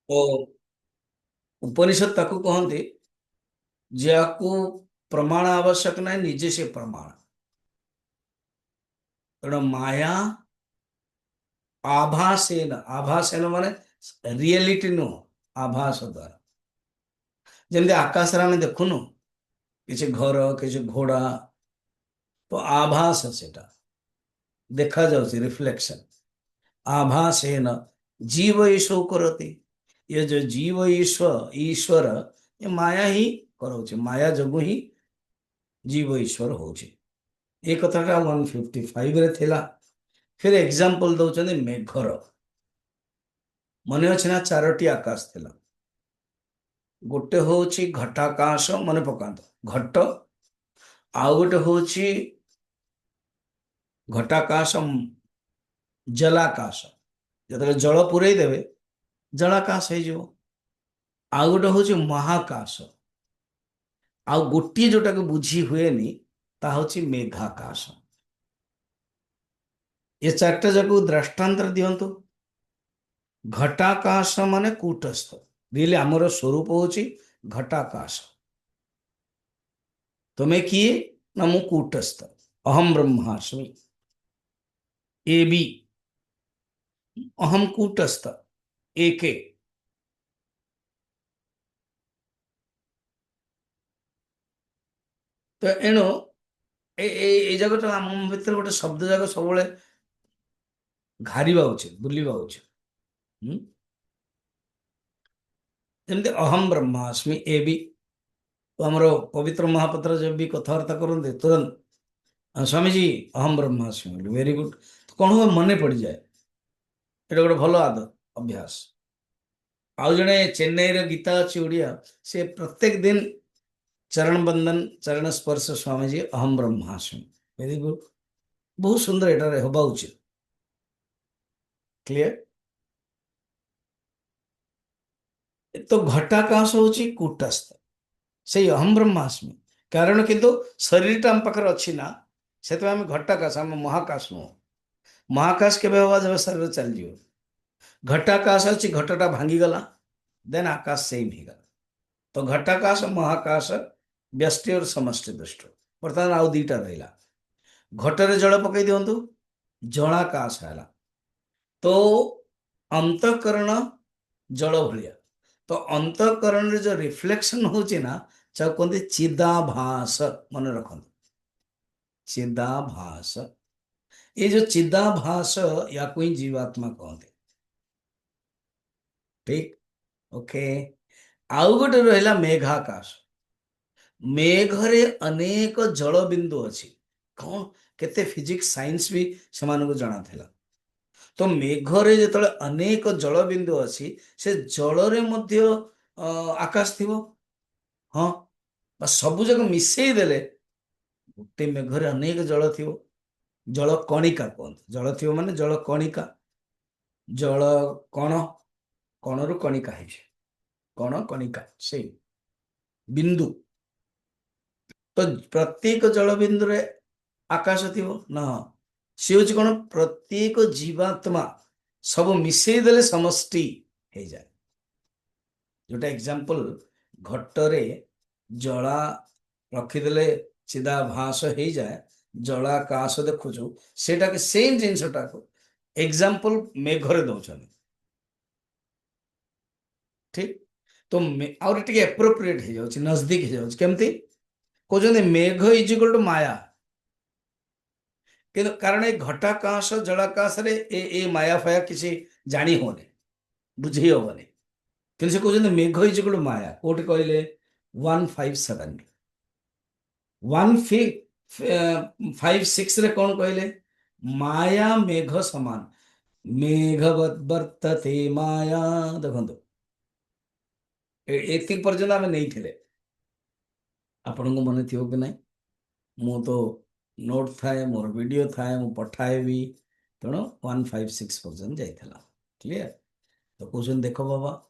ଓ ଉପନିଷଦ ତାକୁ କହନ୍ତି ଯାହାକୁ ପ୍ରମାଣ ଆବଶ୍ୟକ ନାହିଁ, ନିଜେ ସେ ପ୍ରମାଣ। ତେଣୁ ମାୟା ଆଭାସେନ, ଆଭାସେନ ମାନେ ରିଏଲିଟି ନୁହଁ, ଆଭାସ ଦ୍ୱାରା। ଯେମିତି ଆକାଶରେ ଆମେ ଦେଖୁନୁ କିଛି ଘର, କିଛି ଘୋଡ଼ା, ତ ଆଭାସ ସେଟା ଦେଖାଯାଉଛି, ରିଫ୍ଲେକ୍ସନ। आभासेन जीव ईशो करती। ये जो जीव ईश्वर ईश्वर ये माया ही कराउछि, माया जोगु ही जीव ईश्वर होछि। ए कथाटा 155 रे थिला। फिर एग्जांपल दउछन्ते मेघर। मने अछि ना चारोटी आकाश थिला। गोटे होछि घटाकाश, मने पकांत घट। आउ गोटे होछि घटाकाश जलाकाश। जतले जल पुरई देबे जलाकाश हो जिवो। आउ गोटे होछि महाकाश। आउ गोटे जोटा को बुझी हुएनी ता होछि मेघाकाश। ये चारटा जाको दृष्टांतर दियंतु। घटाकाश माने कूटस्थ, रियली आमर स्वरूप होछि घटाकाश। तुम्हें किए ना मु कूटस्थ, अहम ब्रह्मास्मि। ए बी अहम कूटस्थ एके। तो एणु ए जगत आम भितर गोटे शब्द जाक सब घारिबा उचित, बुलिबा उचित। जमती अहम ब्रह्मास्मि ए बी। तो आमर पवित्र महापात्र जब भी कथबार्ता करते तुरंत स्वामी जी अहम ब्रह्मास्मि, वेरी गुड। तो कौन हुआ मन पड़ जाए, ये गोटे भल आदत अभ्यास। आउ जड़े चेन्नई रे गीता अच्छी ओडिया, से प्रत्येक दिन चरण बंदन चरण स्पर्श स्वामी जी अहम ब्रह्मास्मि, वेरी गुड। बहुत सुंदर एटारे होबा उचित। क्लियर। तो घटाकाश होची कूटस्थ, से अहम ब्रह्मास्मि। कारण किंतु शरीरटा आम पाखर अच्छी ना, से आम घटाकाश, आम महाकाश नुह। महाकाश केबे हवा जब शरीर चल जीव। घटाकाश अच्छी, घटटा भांगीगला, देन आकाश सेम ही गला। तो घटाकाश महाकाश व्यष्टि और समष्टि दृष्टि। बर्तमान आउ दीटा रहा। घटरे जल पकई दिंतु, जलाकाश है। तो अंतकरण जल भलिया। तो अंतकरण रे जो रिफ्लेक्शन होची ना, चाहे कहते चिदाभास, मन रखते चिदाभास। ये जो चिदाभास या कोई जीवात्मा कहते। ठीक, ओके। आउ गोटे रहा मेघाकाश। मेघरे अनेक जल बिंदु अच्छी, कौन केते फिजिक्स साइंस भी से जाना थिला। तो मेघरे जो अनेक जल बिंदु अच्छी, से जलरे मध्य आकाश थी। हाँ, सबु जग मिसई देले गोटे मेघरे अनेक जल थी। जल कणिका कहते, जल थी माने जल कणिका। जल कण, कणरु कणिका है, कण कणिका से बिंदु। तो प्रत्येक जल बिंदु रे आकाश थी ना। सी हूँ कौन, प्रत्येक जीवात्मा सब मिसई देले समष्टि हो जाए। जोटा एग्जांपल घटरे जला रखीदे चिदाभास हो जाए, जलाकाश देखुचु, सेटा के सेम जिनसटा को एग्जांपल मेघरे दौरान। ठीक। तो आउर टिके एप्रोप्रिएट हो जाउछि, नजदीक हो जाउछि। केमती कहते मेघ इज इक्वल टू माया। किंतु कारण ये घटाकाश जलाकाश रे ए माया फाया किसी जानी होने, बुझी होने। किंतु से कहते मेघ इज इक्वल टू माया। कोट कहले 157 156 रे कौन कहले, माया मेघ समान, मेघवत वर्तते माया। देखो एति पर्यंत आम नहीं थे। आपण को मन थी कि ना, मु तो नोट थाए, मोर वीडियो थाए, मु पठाए भी। तेणु 156 पर्यंत जाइला। क्लियर। तो कौन देख बाबा,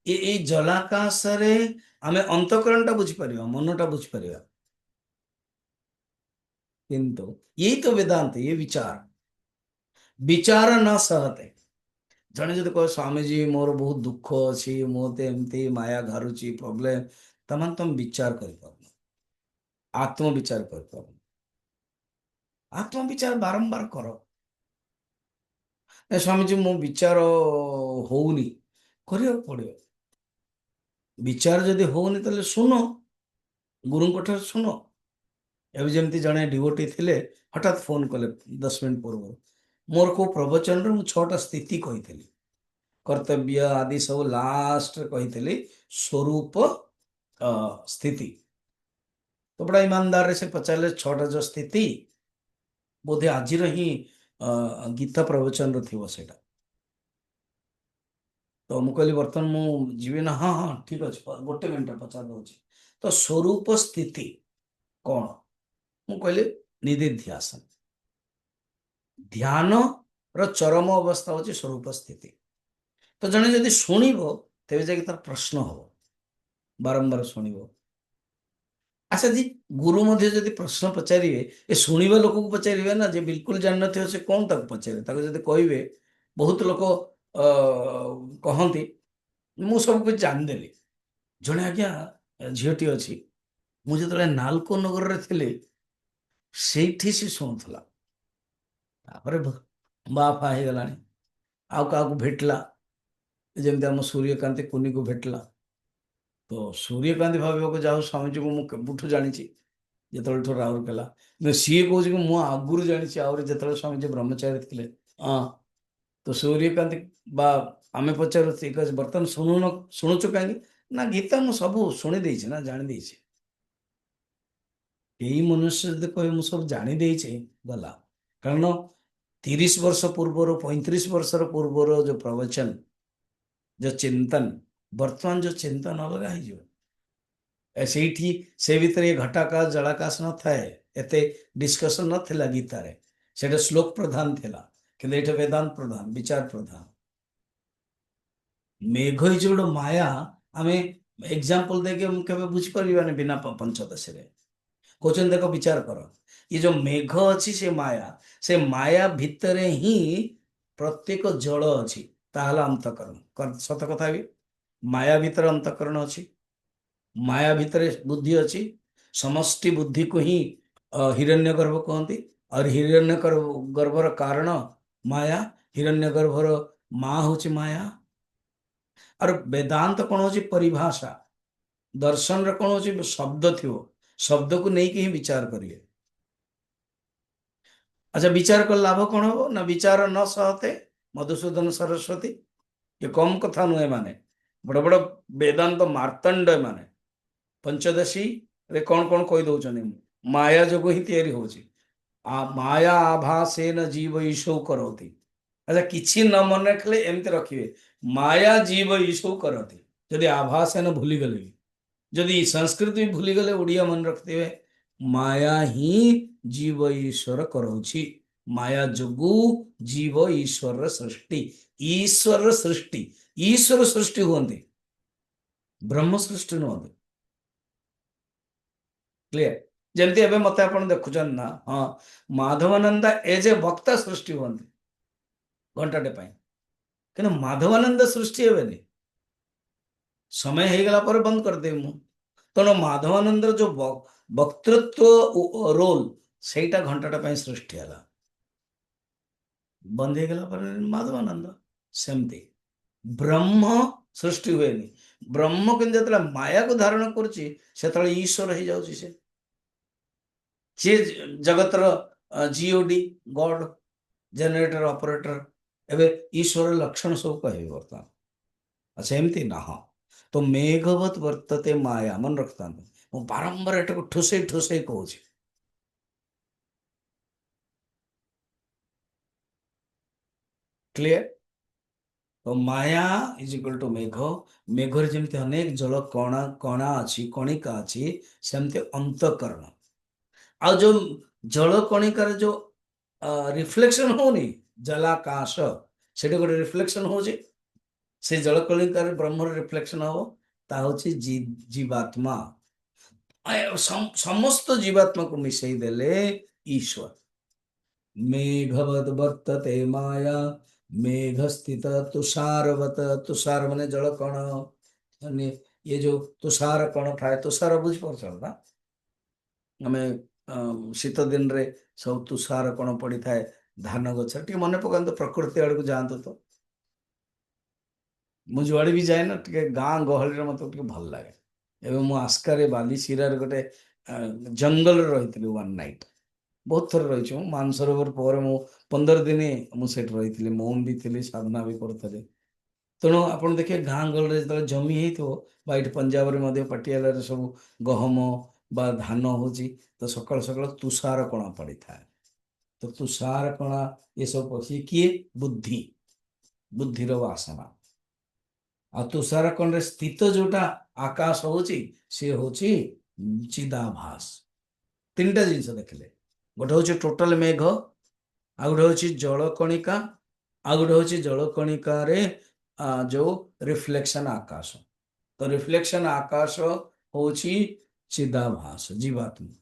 ये जलाकाश रे आमे अंतकरण टा बुझी परिबा, मनटा बुझी परिबा। किंतु यही तो वेदांत, ये विचार विचार न सहते। ଜଣେ ଯଦି କହେ ସ୍ୱାମୀଜୀ ମୋର ବହୁତ ଦୁଃଖ ଅଛି, ମୋତେ ଏମିତି ମାୟା ଘାରୁଛି ପ୍ରୋବ୍ଲେମ, ତାମାନେ ତମେ ବିଚାର କରିପାରୁନ, ଆତ୍ମବିଚାର କରିପାରୁନ। ଆତ୍ମବିଚାର ବାରମ୍ବାର କର। ଏ ସ୍ୱାମୀଜୀ ମୋ ବିଚାର ହଉନି, କରିବାକୁ ପଡ଼ିବ। ବିଚାର ଯଦି ହଉନି ତାହେଲେ ଶୁଣ, ଗୁରୁଙ୍କ ଠାରୁ ଶୁଣ। ଏବେ ଯେମିତି ଜଣେ ଡିଭୋଟି ଥିଲେ, ହଠାତ୍ ଫୋନ କଲେ 10 ମିନିଟ୍ ପୂର୍ବରୁ, ମୋର କୋଉ ପ୍ରବଚନରେ ମୁଁ 6ଟା ସ୍ଥିତି କହିଥିଲି, କର୍ତ୍ତବ୍ୟ ଆଦି ସବୁ ଲାଷ୍ଟରେ କହିଥିଲି ସ୍ୱରୂପ ସ୍ଥିତି। ତ ବड़ा ईमानदार से पचारे 6ଟା जो ସ୍ଥିତି ବୋଧେ ଆଜିର ହିଁ ଗୀତା ପ୍ରବଚନର ଥିବ ସେଇଟା। ତ ମୁଁ କହିଲି ବର୍ତ୍ତମାନ ମୁଁ ଯିବି ନା? ହଁ ହଁ ଠିକ ଅଛି, 1 ମିନିଟ ପଚାରି ଦଉଛି। ତ ସ୍ୱରୂପ ସ୍ଥିତି କଣ? ମୁଁ କହିଲି ନିଦିଧ୍ୟାସନ। ଧ୍ୟାନ ର ଚରମ ଅବସ୍ଥା ହଉଛି ସ୍ୱରୂପ ସ୍ଥିତି। ତ ଜଣେ ଯଦି ଶୁଣିବ ତେବେ ଯାଇକି ତାର ପ୍ରଶ୍ନ ହବ, ବାରମ୍ବାର ଶୁଣିବ। ଆଚ୍ଛା ଜି, ଗୁରୁ ମଧ୍ୟ ଯଦି ପ୍ରଶ୍ନ ପଚାରିବେ, ଏ ଶୁଣିବା ଲୋକକୁ ପଚାରିବେ ନା, ଯେ ବିଲକୁଲ ଜାଣିନଥିବ ସେ କଣ ତାକୁ ପଚାରିବେ? ତାକୁ ଯଦି କହିବେ, ବହୁତ ଲୋକ ଅ କହନ୍ତି ମୁଁ ସବୁ କିଛି ଜାଣିଦେଲି। ଜଣେ ଆଜ୍ଞା ଝିଅଟି ଅଛି, ମୁଁ ଯେତେବେଳେ ନାଲକୋ ନଗରରେ ଥିଲି ସେଇଠି ସେ ଶୁଣୁଥିଲା। ତାପରେ ବାହା ଫା ହେଇଗଲାଣି, ଆଉ କାହାକୁ ଭେଟିଲା, ଯେମିତି ଆମ ସୂର୍ଯ୍ୟକାନ୍ତି କୁନିକୁ ଭେଟିଲା। ତ ସୂର୍ଯ୍ୟକାନ୍ତି ଭାବିବାକୁ ଯାଉ ସ୍ୱାମୀଜୀକୁ ମୁଁ କେବେଠୁ ଜାଣିଛି, ଯେତେବେଳଠୁ ରାଉରକେଲା। କିନ୍ତୁ ସିଏ କହୁଛି କି ମୁଁ ଆଗରୁ ଜାଣିଛି, ଆହୁରି ଯେତେବେଳେ ସ୍ୱାମୀଜୀ ବ୍ରହ୍ମଚାରୀ ଥିଲେ। ହଁ, ତ ସୂର୍ଯ୍ୟକାନ୍ତି ବା ଆମେ ପଚାରୁ, ଠିକ ଅଛି ବର୍ତ୍ତମାନ ଶୁଣୁଛୁ କାହିଁକି ନା? ଗୀତା ମୁଁ ସବୁ ଶୁଣି ଦେଇଛି ନା, ଜାଣି ଦେଇଛି। ଏଇ ମନୁଷ୍ୟ ଯଦି କହେ ମୁଁ ସବୁ ଜାଣି ଦେଇଛି, ଗଲା। କାରଣ 30 ବର୍ଷ ପୂର୍ବରୁ, 35 ବର୍ଷର ପୂର୍ବର ଯୋଉ ପ୍ରବଚନ, ଯୋଉ ଚିନ୍ତନ, ବର୍ତ୍ତମାନ ଯୋଉ ଚିନ୍ତନ ଅଲଗା ହେଇଯିବ। ସେଇଠି ସେ ଭିତରେ ଘଟାକାଶ ଜଳାକାଶ ନଥାଏ, ଏତେ ଡିସ୍କସନ ନଥିଲା ଗୀତାରେ। ସେଟା ଶ୍ଲୋକ ପ୍ରଧାନ ଥିଲା, କିନ୍ତୁ ଏଇଟା ବେଦାନ୍ତ ପ୍ରଧାନ, ବିଚାର ପ୍ରଧାନ। ମେଘ ହେଇଛି ଗୋଟେ ମାୟା। ଆମେ ଏକ୍ସାମ୍ପଲ ଦେଇକି ମୁଁ କେବେ ବୁଝିପାରିବାନି ବିନା ପଞ୍ଚଦଶୀରେ। କହୁଛନ୍ତି ଦେଖ ବିଚାର କର, ये जो मेघ ଅଛି ସେ ମାୟା, ସେ ମାୟା ଭିତରେ ହିଁ ପ୍ରତ୍ୟେକ ଜଳ ଅଛି। ତାହେଲେ ଅନ୍ତଃକରଣ, ସତ କଥା ବି। ମାୟା ଭିତରେ ଅନ୍ତଃକରଣ ଅଛି, ମାୟା ଭିତରେ ବୁଦ୍ଧି ଅଛି। ସମଷ୍ଟି ବୁଦ୍ଧିକୁ ହିଁ ହିରଣ୍ୟ ଗର୍ଭ କହନ୍ତି। ଆଉ ହିରଣ୍ୟ ଗର୍ଭର କାରଣ ମାୟା, ହିରଣ୍ୟ ଗର୍ଭର ମା ହଉଛି ମାୟା। আর ବେଦାନ୍ତ କଣ ହଉଛି? ପରିଭାଷା। ଦର୍ଶନରେ କଣ ହଉଛି? ଶବ୍ଦ ଥିବ, ଶବ୍ଦକୁ ନେଇକି ହିଁ ବିଚାର କରିବେ। ଆଚ୍ଛା, ବିଚାର କଲେ ଲାଭ କଣ ହବ ନା? ବିଚାର ନ ସହତେ ମଧୁସୂଦନ ସରସ୍ୱତୀ, ଏ କମ କଥା ନୁହେଁ। ମାନେ ବଡ ବଡ ବେଦାନ୍ତ ମାର୍ତ୍ତଣ୍ଡ ମାନେ ପଞ୍ଚଦଶୀ ରେ କଣ କଣ କହି ଦଉଛନ୍ତି? ମାୟା ଯୋଗୁ ହିଁ ତିଆରି ହଉଛି। ମାୟା ଆଭାସେନ ଜୀବ ଈଶଉ କରନ୍ତି। ଆଚ୍ଛା, କିଛି ନ ମନେ ରଖିଲେ ଏମିତି ରଖିବେ, ମାୟା ଜୀବ ଈଶଉ କରନ୍ତି। ଯଦି ଆଭାସେନ ଭୁଲିଗଲେ ବି, ଯଦି ସଂସ୍କୃତ ବି ଭୁଲିଗଲେ, ଓଡ଼ିଆ ମନେ ରଖିଥିବେ, ମାୟା ହିଁ ଜୀବ ଈଶ୍ୱର କରଉଛି। ମାୟା ଯୋଗୁ ଜୀବ ଈଶ୍ୱରର ସୃଷ୍ଟି। ଈଶ୍ୱରର ସୃଷ୍ଟି, ଈଶ୍ୱର ସୃଷ୍ଟି ହୁଅନ୍ତି, ବ୍ରହ୍ମ ସୃଷ୍ଟି ନୁହନ୍ତି। କ୍ଲିୟର? ଯେମିତି ଏବେ ମତେ ଆପଣ ଦେଖୁଛନ୍ତି ନା, ହଁ, ମାଧବାନନ୍ଦ ଏଜ ଏ ବକ୍ତା ସୃଷ୍ଟି ହୁଅନ୍ତି ଘଣ୍ଟାଟେ ପାଇଁ, କିନ୍ତୁ ମାଧବାନନ୍ଦ ସୃଷ୍ଟି ହେବେନି। ସମୟ ହେଇଗଲା ପରେ ବନ୍ଦ କରିଦେବି ମୁଁ। ତେଣୁ ମାଧବାନନ୍ଦର ଯୋଉ ବକ୍ତୃତ୍ୱ ରୋଲ, ସେଇଟା ଘଣ୍ଟାଟା ପାଇଁ ସୃଷ୍ଟି ହେଲା, ବନ୍ଦ ହେଇଗଲା ପରେ ମାଧବାନନ୍ଦ। ସେମିତି ବ୍ରହ୍ମ ସୃଷ୍ଟି ହୁଏନି। ବ୍ରହ୍ମ କିନ୍ତୁ ଯେତେବେଳେ ମାୟାକୁ ଧାରଣ କରୁଛି, ସେତେବେଳେ ଈଶ୍ୱର ହେଇଯାଉଛି। ସିଏ ଜଗତର ଜିଓଡି, ଗଡ, ଜେନେରେଟର, ଅପରେଟର। ଏବେ ଈଶ୍ୱର ଲକ୍ଷଣ ସବୁ କହିବେ ବର୍ତ୍ତମାନ। ଆଚ୍ଛା, ଏମିତି ନା? ହଁ। ତ ମେଘବତ ବର୍ତ୍ତତେ ମାୟା, ମନେ ରଖିଥାନ୍ତୁ। ମୁଁ ବାରମ୍ବାର ଏଟାକୁ ଠୁସେଇ ଠୁସେଇ କହୁଛି। କ୍ଲିୟର? ତ ମାୟା ଇଜ ଇକ୍ୱାଲ ଟୁ ମେଘ। ମେଘରେ ଯେମିତି ଅନେକ ଜଳ କଣା କଣା ଅଛି, କଣିକା ଅଛି, ସେମିତି ଅନ୍ତଃକରଣ। ଆଉ ଯୋଉ ଜଳ କଣିକାର ଯୋଉ ରିଫ୍ଲେକ୍ସନ ହଉନି, ଜଲାକାଶ, ସେଠି ଗୋଟେ ରିଫ୍ଲେକ୍ସନ ହଉଛି। ସେ ଜଳ କଣିକାର ବ୍ରହ୍ମର ରିଫ୍ଲେକ୍ସନ ହବ, ତା ହଉଛି ଜୀବାତ୍ମା। ସମସ୍ତ ଜୀବାତ୍ମାକୁ ମିଶେଇ ଦେଲେ ଈଶ୍ୱର। मेघवद वर्तते माया मेघ स्थित तुषारवत। तुषार ମାନେ ଜଳ କଣ, ମାନେ ये जो तुषार କଣ ଥାଏ, ତୁଷାର ବୁଝିପାରୁଛ ନା? ଆମେ ଶୀତ ଦିନରେ ସବୁ ତୁଷାର କଣ ପଡିଥାଏ ଧାନ ଗଛ। ଟିକେ ମନେ ପକାନ୍ତୁ, ପ୍ରକୃତି ଆଡକୁ ଯାଆନ୍ତୁ ତ। ମୁଁ ଯୁଆଡେ ବି ଯାଏ ନା, ଟିକେ ଗାଁ ଗହଳିରେ ମତେ ଟିକେ ଭଲ ଲାଗେ। ଏବେ ମୁଁ ଆସ୍କାରେ ବାଲିସିରାରେ ଗୋଟେ ଜଙ୍ଗଲରେ ରହିଥିଲି ୱାନ୍ ନାଇଟ୍। ବହୁତ ଥର ରହିଛି ମୁଁ। ମାନସରୋବର ପରେ ମୁଁ 15 ଦିନ ମୁଁ ସେଠି ରହିଥିଲି। ମୌନ ବି ଥିଲି, ସାଧନା ବି କରୁଥିଲି। ତେଣୁ ଆପଣ ଦେଖିବେ ଗାଁ ଗହଳିରେ ଯେତେବେଳେ ଜମି ହେଇଥିବ, ବା ଏଠି ପଞ୍ଜାବରେ ମଧ୍ୟ ପଟିଆଲାରେ ସବୁ ଗହମ ବା ଧାନ ହଉଛି, ତ ସକାଳୁ ସକାଳୁ ତୁଷାର କଣା ପଡିଥାଏ। ତ ତୁଷାର କଣା ଏସବୁ ପଶି କିଏ? ବୁଦ୍ଧି, ବୁଦ୍ଧିର ବାସନା। ଆଉ ତୁଷାର କଣରେ ସ୍ଥିତ ଯୋଉଟା ଆକାଶ ହଉଛି, ସିଏ ହଉଛି ଚିଦାଭାସ। ତିନିଟା ଜିନିଷ ଦେଖିଲେ, ଗୋଟେ ହଉଛି ଟୋଟାଲ ମେଘ, ଆଉ ଗୋଟେ ହଉଛି ଜଳକଣିକା, ଆଉ ଗୋଟେ ହଉଛି ଜଳକଣିକାରେ ଯୋଉ ରିଫ୍ଲେକ୍ସନ ଆକାଶ। ତ ରିଫ୍ଲେକ୍ସନ ଆକାଶ ହଉଛି ଚିଦାଭାସ, ଜୀବାତ୍ମା।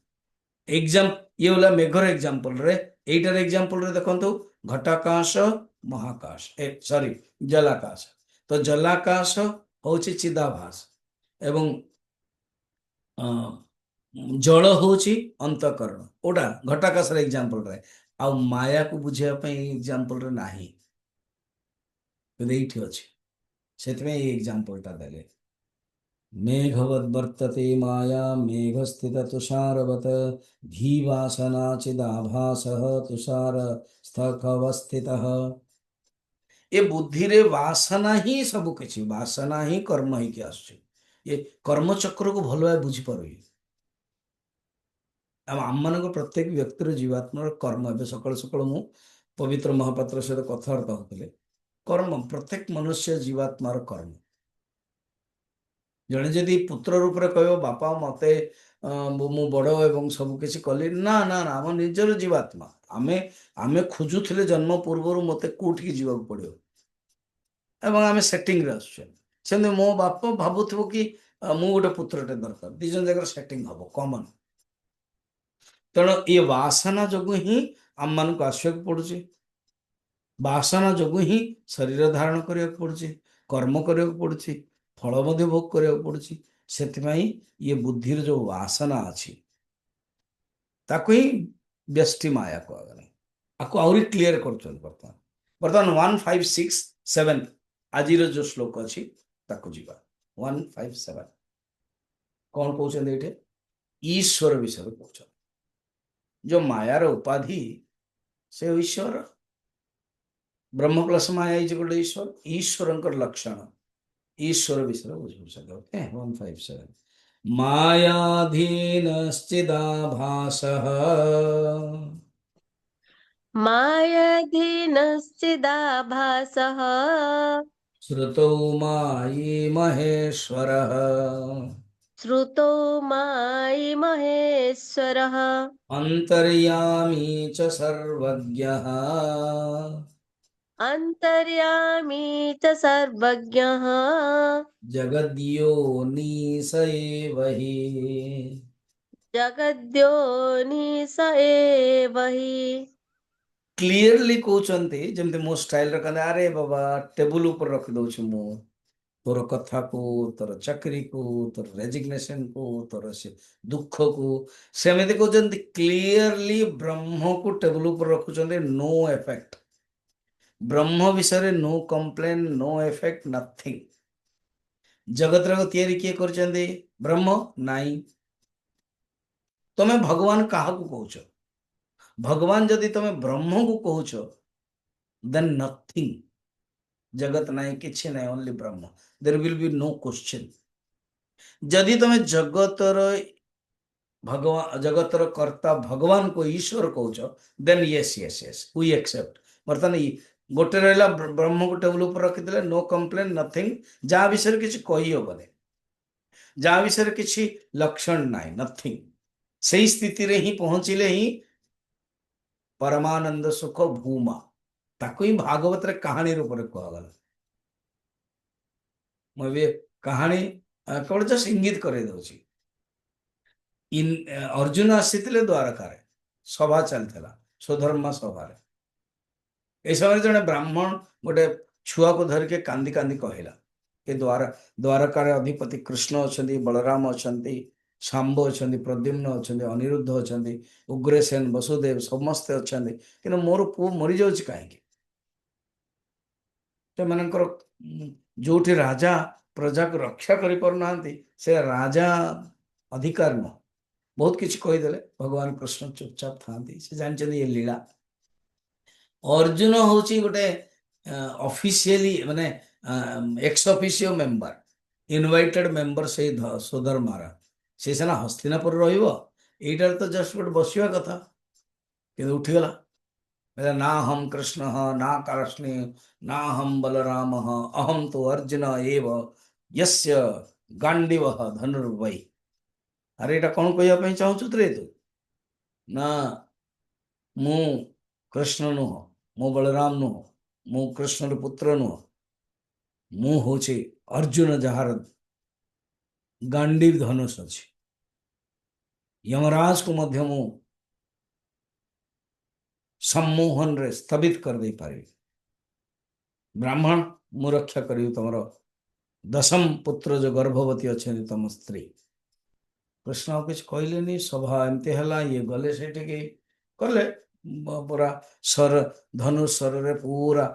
ଏକ୍ସାମ ଇଏ ହେଲା ମେଘର ଏକ୍ସାମ୍ପଲ ରେ। ଏଇଟାର ଏକ୍ସାମ୍ପଲ ରେ ଦେଖନ୍ତୁ, ଘଟାକାଶ, ମହାକାଶ, ସରି ଜଲାକାଶ। ତ ଜଲାକାଶ ହଉଛି ଚିଦାଭାସ, ଏବଂ ଜଳ ହଉଛି ଅନ୍ତଃକରଣ। କୋଉଟା? ଘଟାକାଶର ଏକ୍ସାମ୍ପଲ ରେ। ଆଉ ମାୟାକୁ ବୁଝିବା ପାଇଁ ଏକ୍ସାମ୍ପଲ ରେ ନାହିଁ, କିନ୍ତୁ ଏଇଠି ଅଛି। ସେଥିପାଇଁ ଏଇ ଏକ୍ସାମ୍ପଲଟା ଦେଲେ। मेघवद् वर्तते माया मेघस्थित तुषारवत् धीवासना चिदाभासः तुषार स्थखवस्थितः। ये बुद्धिरे वासना ही सब किछि, वासना ही कर्म ହେଇକି ଆସୁଛି। ये कर्म चक्र को ଭଲ ଭାବେ ବୁଝିପାରୁନି। ଆମମାନଙ୍କ ପ୍ରତ୍ୟେକ ବ୍ୟକ୍ତିର ଜୀବାତ୍ମାର କର୍ମ। ଏବେ ସକାଳୁ ସକାଳୁ ମୁଁ ପବିତ୍ର ମହାପାତ୍ର ସହିତ କଥାବାର୍ତ୍ତା ହଉଥିଲେ। କର୍ମ, ପ୍ରତ୍ୟେକ ମନୁଷ୍ୟ ଜୀବାତ୍ମାର କର୍ମ। ଜଣେ ଯଦି ପୁତ୍ର ରୂପରେ କହିବ, ବାପା ମତେ ମୁଁ ବଡ ଏବଂ ସବୁ କିଛି କଲି, ନା ନା ନା, ଆମ ନିଜର ଜୀବାତ୍ମା। ଆମେ ଆମେ ଖୋଜୁଥିଲେ ଜନ୍ମ ପୂର୍ବରୁ ମତେ କୋଉଠିକି ଯିବାକୁ ପଡିବ, ଏବଂ ଆମେ ସେଟିଂରେ ଆସୁଛେ। ସେମିତି ମୋ ବାପ ଭାବୁଥିବ କି ମୁଁ ଗୋଟେ ପୁତ୍ରଟେ ଦରକାର, ଦି ଜଣ ଜାଗାରେ ସେଟିଂ ହବ କମନ। ତେଣୁ ଏ ବାସନା ଯୋଗୁ ହିଁ ଆମମାନଙ୍କୁ ଆସିବାକୁ ପଡୁଛି। ବାସନା ଯୋଗୁ ହିଁ ଶରୀର ଧାରଣ କରିବାକୁ ପଡୁଛି, କର୍ମ କରିବାକୁ ପଡୁଛି, ଫଳ ମଧ୍ୟ ଭୋଗ କରିବାକୁ ପଡୁଛି। ସେଥିପାଇଁ ଇଏ ବୁଦ୍ଧିର ଯୋଉ ବାସନା ଅଛି, ତାକୁ ହିଁ ବ୍ୟଷ୍ଟି ମାୟା କୁହାଗଲା। ଆକୁ ଆହୁରି କ୍ଲିୟର କରୁଛନ୍ତି ବର୍ତ୍ତମାନ। ବର୍ତ୍ତମାନ 1567 ଆଜିର ଯୋଉ ଶ୍ଲୋକ ଅଛି ତାକୁ ଯିବା। 157 କଣ କହୁଛନ୍ତି ଏଇଠି? ଈଶ୍ୱର ବିଷୟରେ କହୁଛନ୍ତି। ଯୋଉ ମାୟାର ଉପାଧି, ସେ ଈଶ୍ୱର। ବ୍ରହ୍ମ ପ୍ଲସ ମାୟା ଇଜ ଗୋଟେ ଈଶ୍ୱର। ଈଶ୍ୱରଙ୍କର ଲକ୍ଷଣ, ଈଶ୍ୱର ବିଷୟରେ ବୁଝୁଛନ୍ତି। ଓକେ, 157 ମାୟାଧୀନଶ୍ଚିଦାଭାସଃ मायाधीनश्चिदाभासः श्रुतौ मायी महेश्वरः श्रुतो मायि महेश्वरः अन्तर्यामी च सर्वज्ञः अन्तर्यामी च सर्वज्ञः जगद्योनिस एव हि। जगद्योनिस एव हि। କ୍ଲିୟରଲି କହୁଛନ୍ତି, ଯେମିତି ମୋ ଷ୍ଟାଇଲରେ କହିଲେ, ଆରେ ବାବା ଟେବୁଲ ଉପରେ ରଖିଦଉଛି ମୁଁ ତୋର କଥାକୁ, ତୋର ଚାକିରିକୁ, ତୋର ରେଜିଗ୍ନେସନକୁ, ତୋର ସେ ଦୁଃଖକୁ। ସେମିତି କହୁଛନ୍ତି କ୍ଲିୟରଲି, ବ୍ରହ୍ମକୁ ଟେବୁଲ ଉପରେ ରଖୁଛନ୍ତି, ନୋ ଏଫେକ୍ଟ। ବ୍ରହ୍ମ ବିଷୟରେ no complain, no effect, nothing. ଜଗତର ତିଆରି କିଏ କରିଛନ୍ତି? ବ୍ରହ୍ମ। ନାଇଁ। ତମେ ଭଗବାନ କାହାକୁ କହୁଛ? ଭଗବାନ ଯଦି ତମେ ବ୍ରହ୍ମକୁ କହୁଛ, ଦେନ୍ ନଥିଙ୍ଗ। ଜଗତ ନାହିଁ, କିଛି ନାହିଁ, only Brahma. There will be no question. ଯଦି ତମେ ଜଗତର କର୍ତ୍ତା ଭଗବାନକୁ ଈଶ୍ୱର କହୁଛ, then yes yes yes we accept. ବର୍ତ୍ତମାନ ଗୋଟେ ରହିଲା, ବ୍ରହ୍ମକୁ ଟେବୁଲ ଉପରେ ରଖିଦେଲେ, ନୋ କମ୍ପ୍ଲେନ, ନଥିଙ୍ଗ। ଯାହା ବିଷୟରେ କିଛି କହିହବନି, ଯାହା ବିଷୟରେ କିଛି ଲକ୍ଷଣ ନାହିଁ, ନଥିଙ୍ଗ। ସେଇ ସ୍ଥିତିରେ ହିଁ ପହଞ୍ଚିଲେ ହିଁ ପରମାନନ୍ଦ ସୁଖ ଭୂମା। ତାକୁ ହିଁ ଭାଗବତରେ କାହାଣୀ ରୂପରେ କୁହାଗଲା। ମୁଁ ଏବେ କାହାଣୀ କେବଳ ଜଷ୍ଟ ଇଙ୍ଗିତ କରେଇ ଦଉଛି। ଅର୍ଜୁନ ଆସିଥିଲେ ଦ୍ୱାରକାରେ, ସଭା ଚାଲିଥିଲା, ସ୍ୱଧର୍ମ ସଭାରେ। ए समय जड़े ब्राह्मण गोटे छुआ को धरिके कांदी कांदी कहला कि द्वारकार अधिपति कृष्ण अच्छा, बलराम अच्छा, शाम्ब अच्छा, प्रद्युम्न अच्छा, अनिरुद्ध अच्छा, उग्रसेन वसुदेव समस्ते अच्छा, कि मोर पु मरी जाऊँ कहीं सेमानଙ୍କର जोठी राजा प्रजा को रक्षा करि पारुना से राजा अधिकार न बहुत किसी कहीदेले भगवान कृष्ण चुपचाप था से जानते ये लीला अर्जुन हूँ गोटे ऑफिशियली माने ex officio member invited member से सुधर्मार से सीना हस्तिनापुर रहीटार तो जस्ट गोटे बसवा कथा कि उठीगला कहला ना हम कृष्ण ना कृष्ण ना हम बलराम अहम तो अर्जुन एव यस्य गांडीव धनुर्वै अरे एटा कौन कहवाई चाहूँ रे तू ना मु कृष्ण नुह मु बलराम नुह मु कृष्ण पुत्र नुह मु हूँ अर्जुन जार गांडीव धनुष अच्छी यमराज को मध्य मु सम्मोहन रे स्थगित कर दे पारि ब्राह्मण मु रक्षा करी तुमर दशम पुत्र जो गर्भवती अच्छे तुम स्त्री कृष्ण आ किसी कहले सभा एमती है ये गले से कले पूरा सर धनुष सर रे पूरा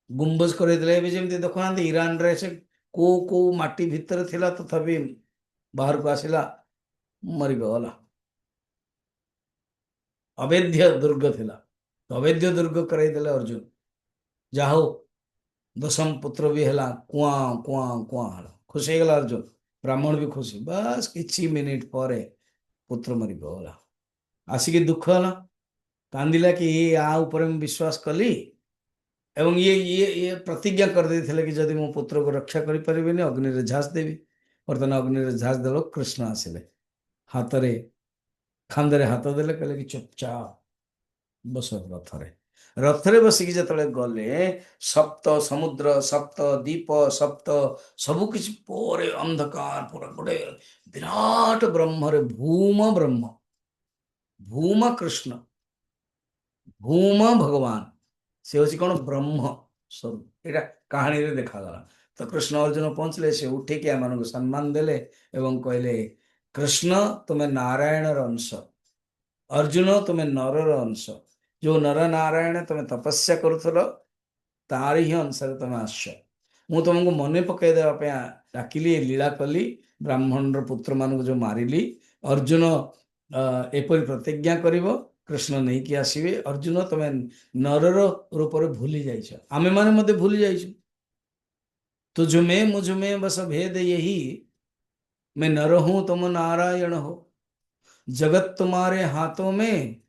गुंबज कर जमी देखुना ईरान रे से को माटी भितर थिला तथापि बाहर को आसला मरीगला अवैध्य दुर्ग थिला तो अवैध्य दुर्ग करदेले अर्जुन जा हो दशम पुत्र भी है कुआ कुआ कुआ खुश हो गला अर्जुन ब्राह्मण भी खुशी बस किछि मिनिट पर पुत्र मरीगला आसिक दुख है कांदिला कि ये आ ऊपर विश्वास कली एवं ये प्रतिज्ञा कर देते कि जदि मो पुत्र को रक्षा करि परिबेनी अग्नि रे झास देवी बर्तमान अग्नि रे झास देलो कृष्ण आसिले हाथ रे खांदे हाथ देले कहले कि चुपचाप बस रथरे रथरे बसिकी जिते गले सप्त समुद्र सप्त दीप सप्त सबकिछ पर अंधकार पूरा गोटे विराट ब्रह्म रे भूम ब्रह्म भूम कृष्ण भूम भगवान से हूँ कौन ब्रह्म स्वरूप यहाँ कहानी रे देखागला तो कृष्ण अर्जुन पहुंचले से उठिकी आम सम्मान देले एवं कहले कृष्ण तुम्हें नारायण अंश अर्जुन तुम्हें नरर अंश जो नर नारायण तुम्हें तपस्या करुल तारी ही अनुसार तुम आस मु तुमको मन पकईदेवाई डाकिली लीला कली ब्राह्मण पुत्र मान जो मारिली अर्जुन एपरी प्रतिज्ञा करिवो कृष्ण नहीं कि आसवे अर्जुन तुम्हें नरर रूप भूली जाइछ आमे माने मते भूली जाइछ तुझ में मुझ में बस भेद यही मैं नर हूं तुम नारायण हो जगत तुम्हारे हाथों में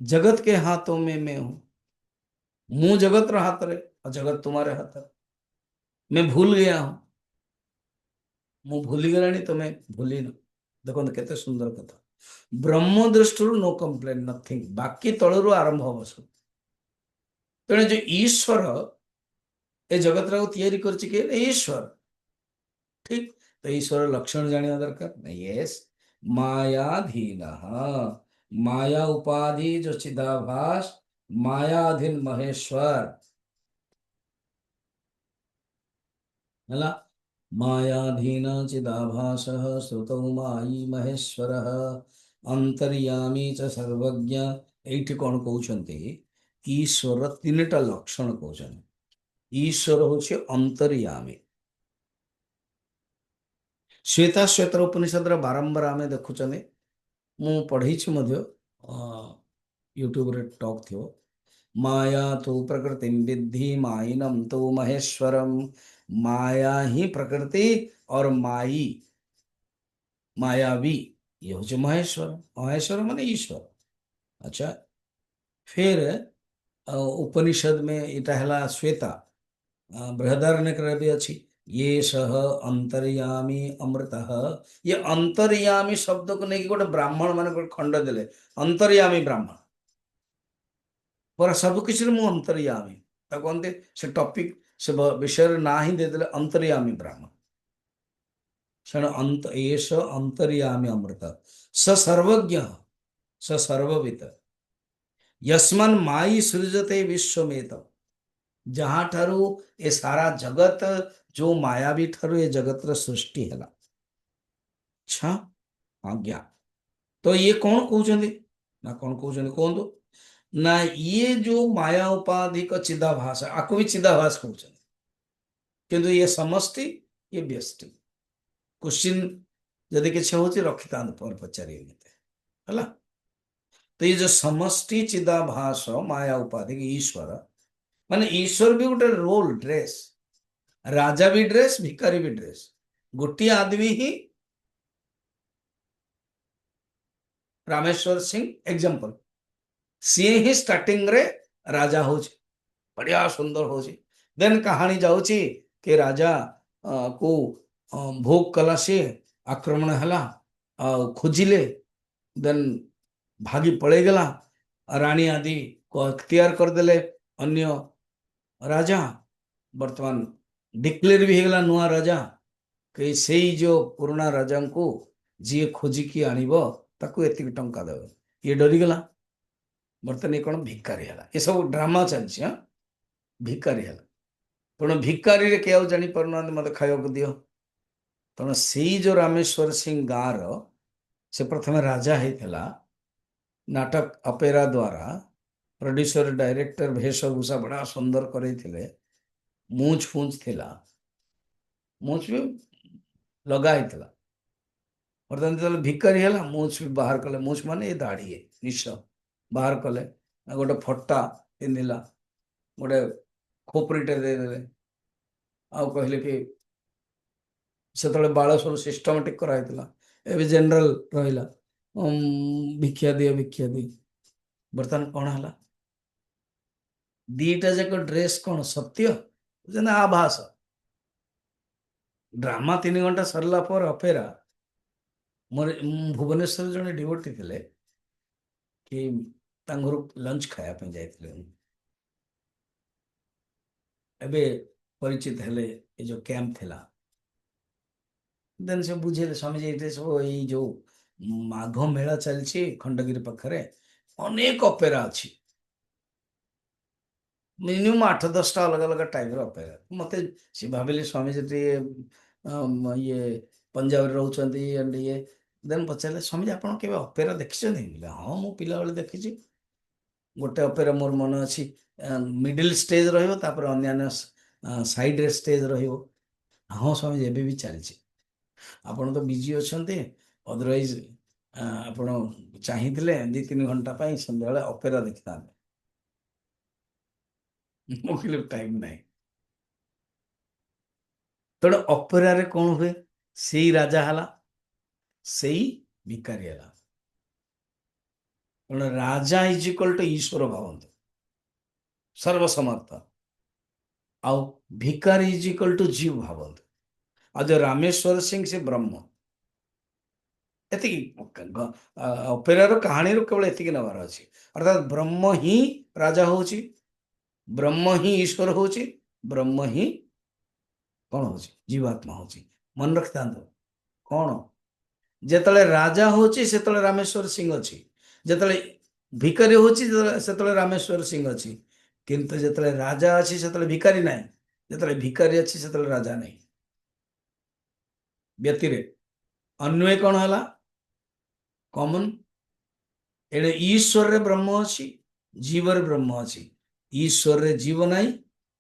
जगत के हाथों में मैं हूं मुंह जगत रा हाथ रे और जगत तुम्हारे हाथ रे मैं भूल गया हूं मु भूली गलानी तुम्हें भूली न देखो केते सुंदर कथा ब्रह्म दृष्टि नो कंप्लेन नथिंग बाकी तलरू आरंभ हम सब तेणु जो ईश्वर ए जगत तैयारी करछि के ईश्वर ठीक तो ईश्वर लक्षण जानिया दरकार नहीं यस मायाधीन माया उपाधि जो चिदाभास मायाधीन महेश्वर है मायाधीन चिदाभास श्रुतौ मायी महेश्वर अंतर्यामी च सर्वज्ञ एठी कौन कहते ईश्वर तीन टा लक्षण कहते ईश्वर हूँ अंतर्यामी श्वेता श्वेतर उपनिषद बारंबार आम देखुचे मु पढ़ी यूट्यूब रे टॉक थो माया तो प्रकृति विद्धि माइनम तो महेश्वरम माया ही प्रकृति और माई मायावी ये हूँ महेश्वर महेश्वर माने ईश्वर अच्छा फिर उपनिषद में इटा है श्वेता बृहदारण्यक भी अच्छी ये सह अंतर्यामी अमृत ये अंतर्यामी शब्द को लेकिन गोटे ब्राह्मण मान गोटे खंड देले अंतर्यामी ब्राह्मण पूरा सबकिछ मु अंतर्यामी कहते से टॉपिक से विषय ना ही देदेले अंतर्यामी ब्राह्मण क्षण अंत एष अंतर्यामी अमृत स सर्वज्ञ स सर्वविद यस्मन् माई सृजते विश्वमेत, जहाँ ठारू ए सारा जगत जो मायावी ठारू ए जगतर सृष्टि है। अच्छा, आज्ञा तो ये कौन कहते ना, कौन कहते कहतु ना, ये जो माया उपाधि का चिदाभास आको भी चिदाभास कहते, किंतु ये समष्टि ये व्यष्टि। क्वेश्चन जदि किसी हूँ रखी था पर पचारे है। तो ये जो समष्टि चिदाभास माया उपाधि ईश्वर, माने ईश्वर भी गोटे रोल ड्रेस, राजा भी ड्रेस, भिकारी भी ड्रेस। गोटे आदमी ही रामेश्वर सिंह एग्जांपल, सी ही स्टार्टिंग रे राजा हो, बढ़िया सुंदर हो। देन कहानी जाऊँची कि राजा को भोग कला से आक्रमण है, खोजिले, देन भागी पड़े गला, रानी आदि को अख्तियार करदेले अन्य राजा। वर्तमान डिक्लेयर भी होगा नुआ राजा कि से जो पुराना राजा को जी खोजिकी आणव ताकू एति टंका देवे, ये डरीगला। बर्तमान ये कौन भिकारी है, ये सब ड्रामा चलती। हाँ, भिकारी है तेणु भिकारी रे क्या जानी पारना मत खाया दियो। तेणु से जो रामेश्वर सिंह गाँव से प्रथम राजा होता, नाटक अपेरा द्वारा प्रोड्यूसर डायरेक्टर वेशभूषा बड़ा सुंदर करे, मूछ फूछ थिला, मूछ भी लगाई थिला। बर्तमान जो भिकारी है मूछ भी बाहर कले, मूछ माने ये दाढ़ी है निश बाहर कले, गोटे फटा पिंधिला, गोटे खोपरीटे देदेले, आउ कहले कि से बाल सब सिस्टमेटिक कराइला, एवं जनरल रहा भिक्षा दिए भिक्षा दी। बर्तमान कौन है दीटा जाक ड्रेस कौन सत्य आभास। ड्रामा 3 घंटा सरला पर अपेरा मोर भुवनेश्वर जड़े डिवोटी थे कि घर लंच खायापी जाते एबे परिचित हेले ये जो कैंप थिला। देन से बुझे स्वामी जी सब ये जो माघ मेला चलती खंडगिरी पाखे अनेक अपेरा अच्छी, मिनिमम 8-10टा अलग अलग टाइप अपेरा। मत सी भाविली स्वामी जी ये पंजाब रोचे एंड ये देन पचारे स्वामी आप अपेरा देखी? हाँ मु पिला बेले देखी। गोटे अपेरा मोर मन अच्छी मिडिल स्टेज रही साइड रे स्टेज रही। हाँ स्वामी जी भी चलती, आपन तो बिजी अच्छा, अदरवाइज आप चाहिए 2-3 घंटा संध्या अपेरा देखी था। मुझे टाइम नहीं। तेणु अपेरा रे कौन हुए, से राजा है, से भिकारी है। तेणु राजा इज इक्वल टू ईश्वर भावନ୍ତୁ, सर्वसमर्थ। आउ भिकारी इज इक्वल टू जीव भावନ୍ତୁ। आ जो रामेश्वर सिंह से ब्रह्म, एति अपेरा कहानी केवल एति नबार अच्छी। अर्थात ब्रह्म ही राजा हो, ब्रह्म ही ईश्वर हो, ब्रह्म ही कौन हो जीवात्मा हो। मन रखी था कौन जिते राजा हो रामेश्वर सिंह अच्छी, जिते भिकारी हो रामेश्वर सिंह अच्छी, किंतु जिते राजा अच्छी से भिकारी ना, जिते भिकारी अच्छी से राजा नहीं। व्यतिरे अन्वय कौन है कॉमन, एडे ईश्वर रे ब्रह्म अच्छी, जीव रे ब्रह्म अच्छी। ईश्वर रे जीव नहीं,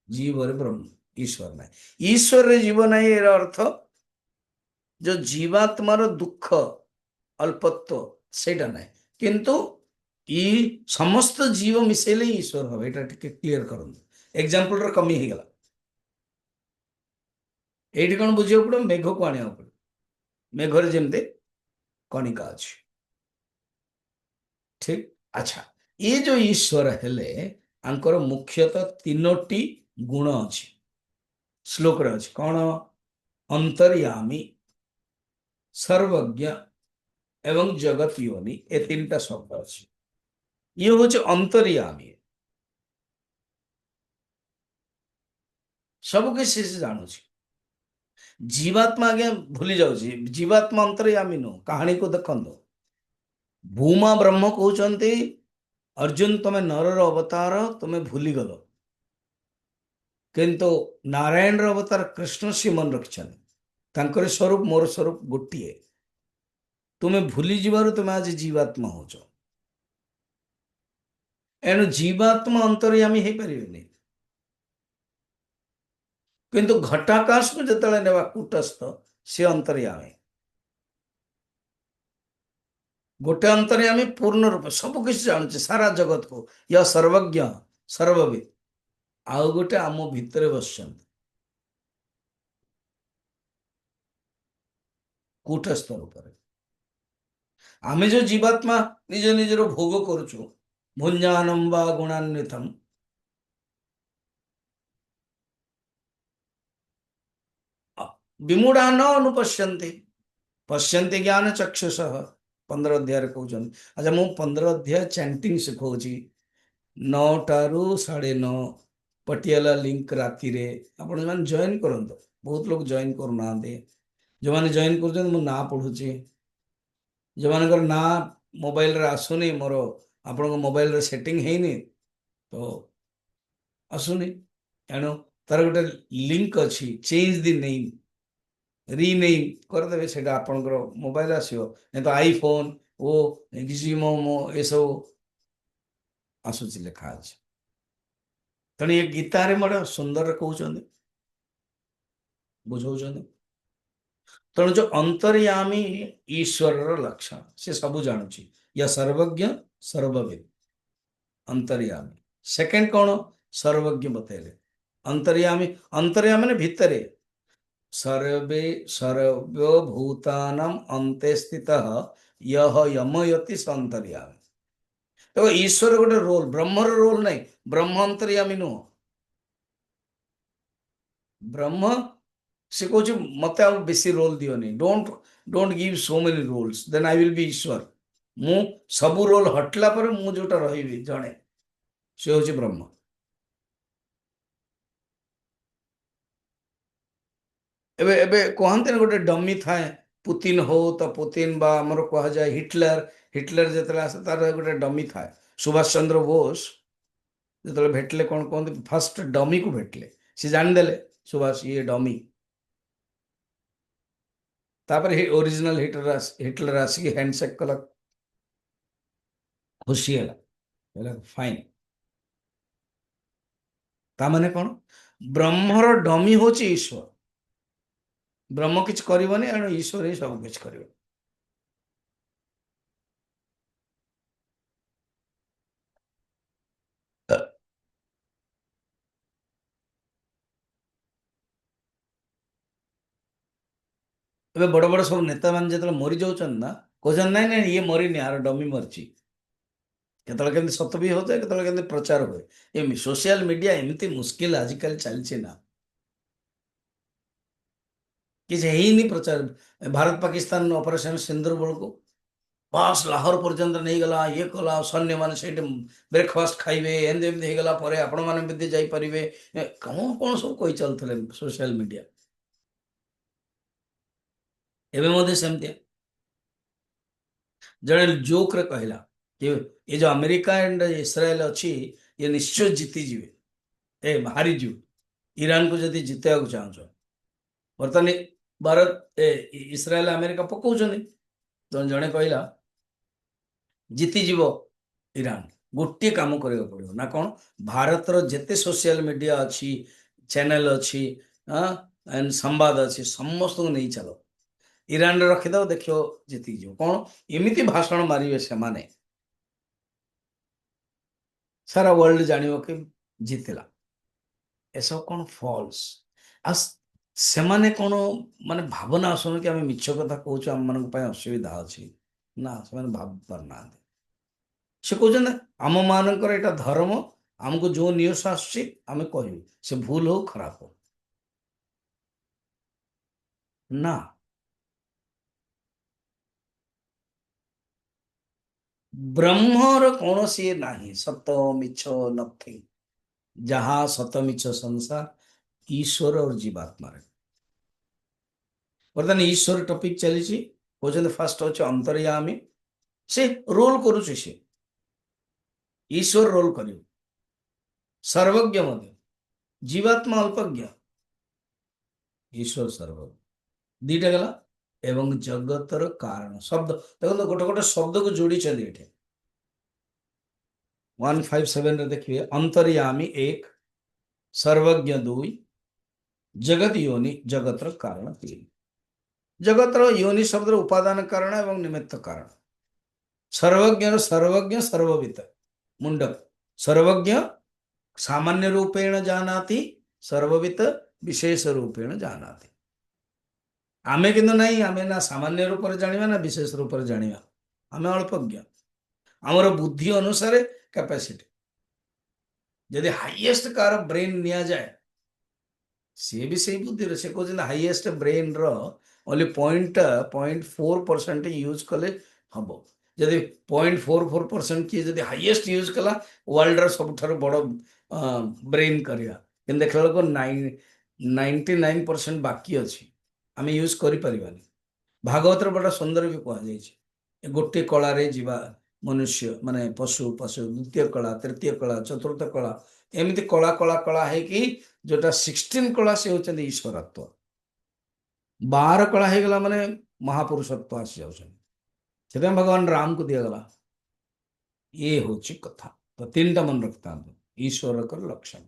जीव रे ब्रह्म ईश्वर नहीं। ईश्वर रे जीव नहीं एर अर्थ जो जीवात्मार दुख अल्पत्व सेटा नहीं, किंतु समस्त जीव मिसेले ईश्वर हम ये क्लीयर कर एग्जांपल रे कमी हो गला। ये कौन बुझे पड़ो, मेघ को आने पड़ो, मेघर जमते कणिका अच्छी। ठीक अच्छा, ये जो ईश्वर हेले आंकर मुख्यतः 3टी गुण अच्छी। श्लोक रे अच्छी कौन, अंतर्यामी, सर्वज्ञ एवं जगत योनि, ए 3टा शब्द अच्छी। ये हूँ अंतर्यामी, सब किसी से जानू। जीवात्मा आज्ञा भूली जाऊँ, जीवात्मा अंतर्यामी नु। कहानी को देखो, भूमा ब्रह्म कहते अर्जुन तुम्हें नरर अवतार तुम्हें भूलीगल किंतु नारायण अवतार कृष्ण से मन रखिछन तांकर स्वरूप मोर स्वरूप गोटिए तुम्हें भूली जीवारु तुम आज जीवात्मा होच एणु जीवात्मा अंतर्यामी हो पारे किंतु घटाकाश को जिते नेवा कूटस्थ से अंतर्यामी गोटे अंतर्यामी पूर्ण रूप सब किसी जानुचे सारा जगत को यह सर्वज्ञ सर्वविद आउ गोटे आम भितर बसचंत कूटस्थ रूप आमे जो जीवात्मा निज निजर भोग करुचु भुंजानम वा गुणान्वितम विमूढ़ा न अनुपश्यन्ति पश्यन्ति ज्ञान चक्षुष 15 अध्याय कहउछन अच्छा मु 15 अध्याय चैंटिंग सिखौची 9 टारू 9:30 पटियाला लिंक राति रे आपण मान जॉइन करंतो बहुत लोग जॉइन करू नांदे जो माने जॉइन करछन मु ना पढुची जो मानकर ना मोबाइल रे आसुनी मोर आपण मोबाइल रे सेटिंग हेनी तो आसुनी एणु तार गोटे लिंक अच्छी चेंज द नेम रीनेम करदेवे से आपंकर मोबाइल आसो नहीं तो आईफोन ओ जिमो ये सब आसूची लेखा अच्छे तेणु ये गीतार मोटे सुंदर कहते बुझाऊँ तेणु जो अंतर्यामी ईश्वर लक्षण से सब जानुची या सर्वज्ञ सर्वविद अंतर्यामी सेकंड कौन सर्वज्ञ बतेले अंतर्यामी अंतर्यामी ने भितरे सर्वे सर्वभूतानाम अंते स्थितः यह यमयति स अंतर्यामी तो ईश्वर गोटे रोल ब्रह्मर रोल नहीं ब्रह्म अंतर्यामी नुह ब्रह्म से कौच मत बेसी रोल दियोनी don't don't give so many roles then I will be ईश्वर मु सबु रोल हटला पर मु जोटा रही जड़े से हूँ ब्रह्म एबे एबे कहते ना गोटे डमी थाए पुतिन हो तो पुतिन बा आमर कह जाए हिटलर हिटलर जिते आसे तार गोटे डमी थाए सुभाष चंद्र बोस जो भेटले कौन कहते फास्ट डमी को भेटले सी जानीदेले सुभाष ये डमी तापर ओरिजिनल हिटलर हिटलर आसिक हैंडसेक कला खुशी है फाइन तामाने कौन ब्रह्मर डमी होची ईश्वर ब्रह्म किछ करबनी एणु ईश्वर ही सब किछ कर बड़ बड़ सब नेता मान जो मरी जाऊन ना कहते नाई ना ये मरीनी आर डमी मरची केतल सत भी होता है केतल प्रचार हुए ये सोशल मीडिया एमती मुस्किल आजिकल चलती ना किसी ही प्रचार भारत पाकिस्तान ऑपरेशन सिंदूर बेल को बस लाहौर पर्यंत नहीं गला ये कला सैन्य मान से ब्रेकफास्ट खाइबे एमती एमती गला आपण मैंने जापरे कौन कौन सब कही चलते सोशल मीडिया एवं सेमती जड़े जोक रे कहला कि ये जो अमेरिका एंड इस्राएल अच्छी ये निश्चय जीती जीवे ए हारी जीव ईरान को जदि जिते चाहूँ बर्तमान भारत इस्राएल अमेरिका पकाउछ तो जड़े कहला जीतीजीव ईरान गोटे काम करा पड़ो ना कौन भारतर जेते सोशल मीडिया अच्छी चैनल अच्छी एंड संवाद अच्छी समस्त को नहीं चलो ईरान रखीद देख जीती जीव कौन एमती भाषण मारे से माने सारा वर्ल्ड जान कि जीतला एसब कौन फॉल्स से माने कौन माने भावना आसुन कि आम मिछ कथा कहूँ आम मान असुविधा अच्छी ना से भाव पारना से कहते आम मानकर एटा धर्म आमको जो न्यूज आम कहू से भूल हो खराब हो ना ब्रह्मर कौन सी नहीं सत मिछ नथिंग जहाँ सत मिछ संसार ईश्वर और जीवात्मा बर्तमान ईश्वर टॉपिक चली कहते फास्ट अच्छे अंतर्यामी से रोल करुचे से ईश्वर रोल करियो सर्वज्ञ मध्य जीवात्मा अल्पज्ञ ईश्वर सर्वज्ञ दीटा गला एवं जगतर कारण शब्द देखो गोटे गोटे शब्द को जोड़ी एठे 157 रे देखिए अंतर्यामी एक सर्वज्ञ दुई जगत योनि जगतर कारण तीन जगतर योनि शब्द उपादान कारण एवं निमित्त कारण सर्वज्ञ सर्वज्ञ सर्ववित मुंडक सर्वज्ञ सामान्य रूपेण जानाति सर्ववित विशेष रूपेण जानाति आमे किंतु नहीं आमे ना सामान्य रूप से जानिबा ना विशेष रूप से जानिबा आमे अल्पज्ञ आमर बुद्धि अनुसार कैपेसिटी जदि हाईएस्ट कार ब्रेन निया जाए सी भी सही बुद्धि से कहते हाईएस्ट ब्रेन रो ओनली 0.4% यूज कले हम जदि 0.44% किए जदि हाईएस्ट यूज कला वर्ल्ड रो सब बड़ ब्रेन करिया कि देखला लोक 99% बाकी अच्छी आम यूज करि परिबानी भागवतर बड़ा सुंदर भी कह जाए गोटे कला रे जीवा मनुष्य माने पशु पशु द्वितीय कला तृतीय कला चतुर्थ कला एमती कला कला कला है कि जोटा 16 कला से होचंदी ईश्वरत्व 12 कला है गला माने महापुरुषत्व आसी जाउछन भगवान राम को दिया गला ये होची कथा तो तीनटा मन रखता ईश्वर का लक्षण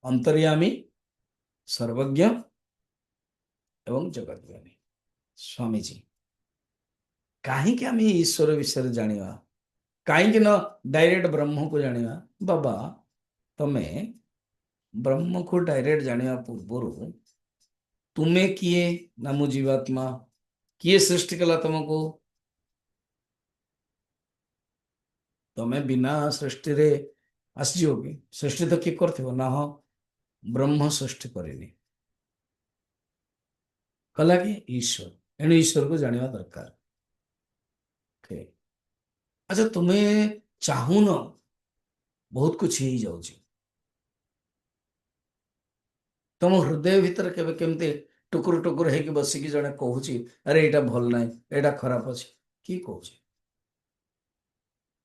अंतर्यामी सर्वज्ञ एवं जगतज्ञानी स्वामी जी कहीं आम ईश्वर विषय जानिबा कहीं न डायरेक्ट ब्रह्म को जानिबा बाबा तमें ब्रह्म को डायरेक्ट जानिबा पूर्व तुम्हें किए ना मु जीवात्मा किए सृष्टि कला तुमको तमें बिना सृष्टि रे आसजियो कि सृष्टि तो किए करथिबो ना हो ब्रह्म सृष्टि करेनी कला कि ईश्वर एणु ईश्वर को जानिबा दरकार अच्छा तुम्हें चाहू न बहुत कुछ ही जाउची तुम हृदय भीतर केबे केमते टुकुर टुकुर है कि बसिकी जने कहूची अरे एटा भल नाही एटा खराब अछि की कहूची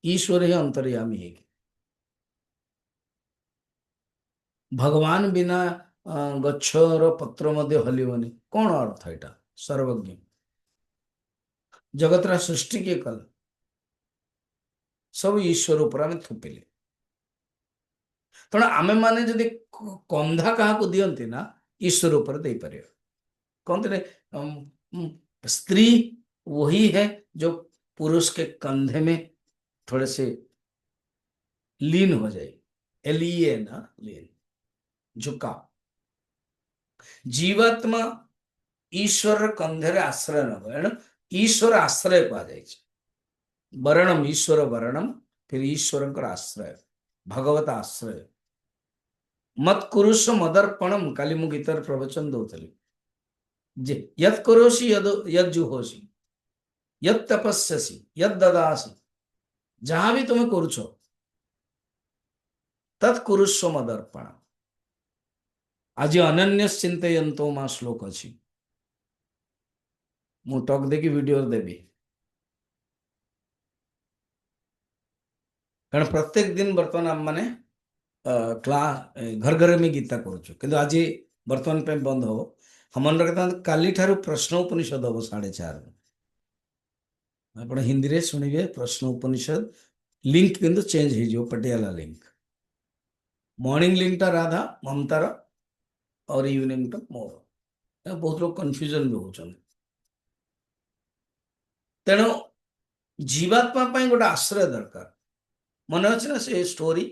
ईश्वर ही अंतर्यामी है कि भगवान बिना गच्छर पत्र मध्य हलिबनी कौन अर्थ एटा सर्वज्ञ जगतरा सृष्टि के कल सब ईश्वर ऊपर आम थोपिले तेणु आमे माने जदि कंधा क्या दियंती ना ईश्वर ऊपर दे पारे कहते स्त्री वही है जो पुरुष के कंधे में थोड़े से लीन हो जाए एलिए ना लीन झुका जीवात्मा ईश्वर कंधे आश्रय न ईश्वर आश्रय कह जाए वर्णम ईश्वर वर्णम फिर ईश्वर आश्रय भगवत आश्रय मत कुरुष मदर्पणम काली मु गीतार प्रवचन दौली जे यत करोसी यद जुहोसी यद तपस्यसी यद ददासी जहां भी तुम्हें करुछ तत्कुरुष्व मदर्पण आज अनन्य चिंतयंतो मा श्लोक अच्छी मु टक देखी वीडियो देवी कारण प्रत्येक दिन बर्तमान आम मैंने क्लास घर घर में गीता करूँ आज बर्तमान पे बंद हो हम मन रखता काली ठारू प्रश्न उपनिषद हम 4:30 आप हिंदी रे शुणिबे प्रश्न उपनिषद लिंक किंतु चेंज हो पटियाला लिंक मॉर्निंग लिंक टा राधा ममतार और इवनिंग टा मोर बहुत लोग कन्फ्यूजन भी होचन तेणु जीवात्मा गोटे आश्रय दरकार मन अच्छे ना से स्टोरी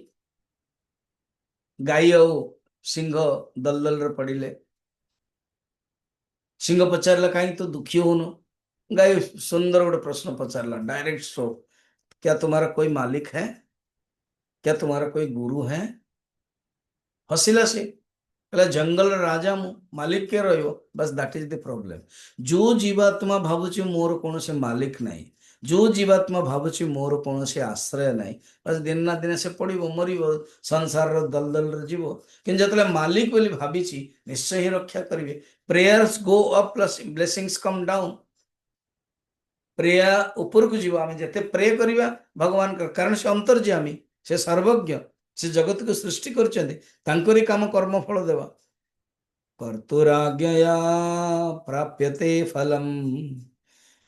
गाई आ सिंह दलदल रे पड़िले सिंह पचारला कहीं तो दुखी होनो गाय सुंदर गोटे प्रश्न पचारला डायरेक्ट शो क्या तुम्हारा कोई मालिक है क्या तुम्हारा कोई गुरु है हसिला से कहला जंगल राजा मु मालिक के रहियो बस दैट इज द प्रॉब्लम जो जीवात्मा भावुची मोर कौन से मालिक नहीं जो जीवात्मा भावुची मोर कौन से आश्रय नहीं बस दिन ना दिन से पड़ो मर संसार दलदल जीव कि जो मालिक बोली भावी निश्चय ही रक्षा करेंगे prayers go up plus blessings come down prayer ऊपर को जीव आम जिते प्रे करवा भगवान कारण से अंतर्जामी ସେ ସର୍ବଜ୍ଞ, ସେ ଜଗତକୁ ସୃଷ୍ଟି କରିଛନ୍ତି, ତାଙ୍କରି କାମ କର୍ମ ଫଳ ଦେବା। କର୍ତ୍ତୁରାଜ୍ଞୟା ପ୍ରାପ୍ୟତେ ଫଲମ୍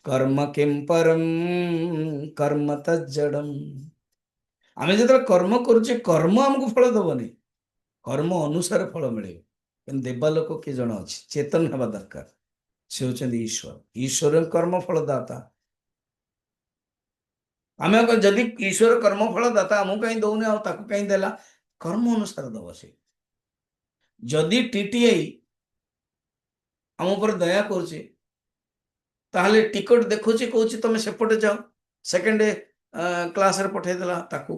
କର୍ମ କିଂ ପରମ୍ କର୍ମ ତଜ୍ଜଡମ୍। ଆମେ ଯେତେବେଳେ କର୍ମ କରୁଛେ, କର୍ମ ଆମକୁ ଫଳ ଦବନି, କର୍ମ ଅନୁସାରେ ଫଳ ମିଳିବ। କିନ୍ତୁ ଦେବାଲୋକ କିଏ ଜଣେ ଅଛି, ଚେତନ ହେବା ଦରକାର, ସେ ହେଉଛନ୍ତି ଈଶ୍ୱର। ଈଶ୍ୱର କର୍ମ ଫଳଦାତା। ଆମେ ଯଦି ଈଶ୍ୱର କର୍ମ ଫଳଦାତା ଆମକୁ କାହିଁ ଦଉନି, ଆଉ ତାକୁ କାହିଁ ଦେଲା? କର୍ମ ଅନୁସାରେ ଦବ ସେ। ଯଦି ଟିଟିଆଇ ଆମ ଉପରେ ଦୟା କରୁଛି, ତାହେଲେ ଟିକଟ ଦେଖୁଛି, କହୁଛି ତମେ ସେପଟେ ଯାଅ, ସେକେଣ୍ଡ କ୍ଲାସରେ ପଠେଇଦେଲା ତାକୁ।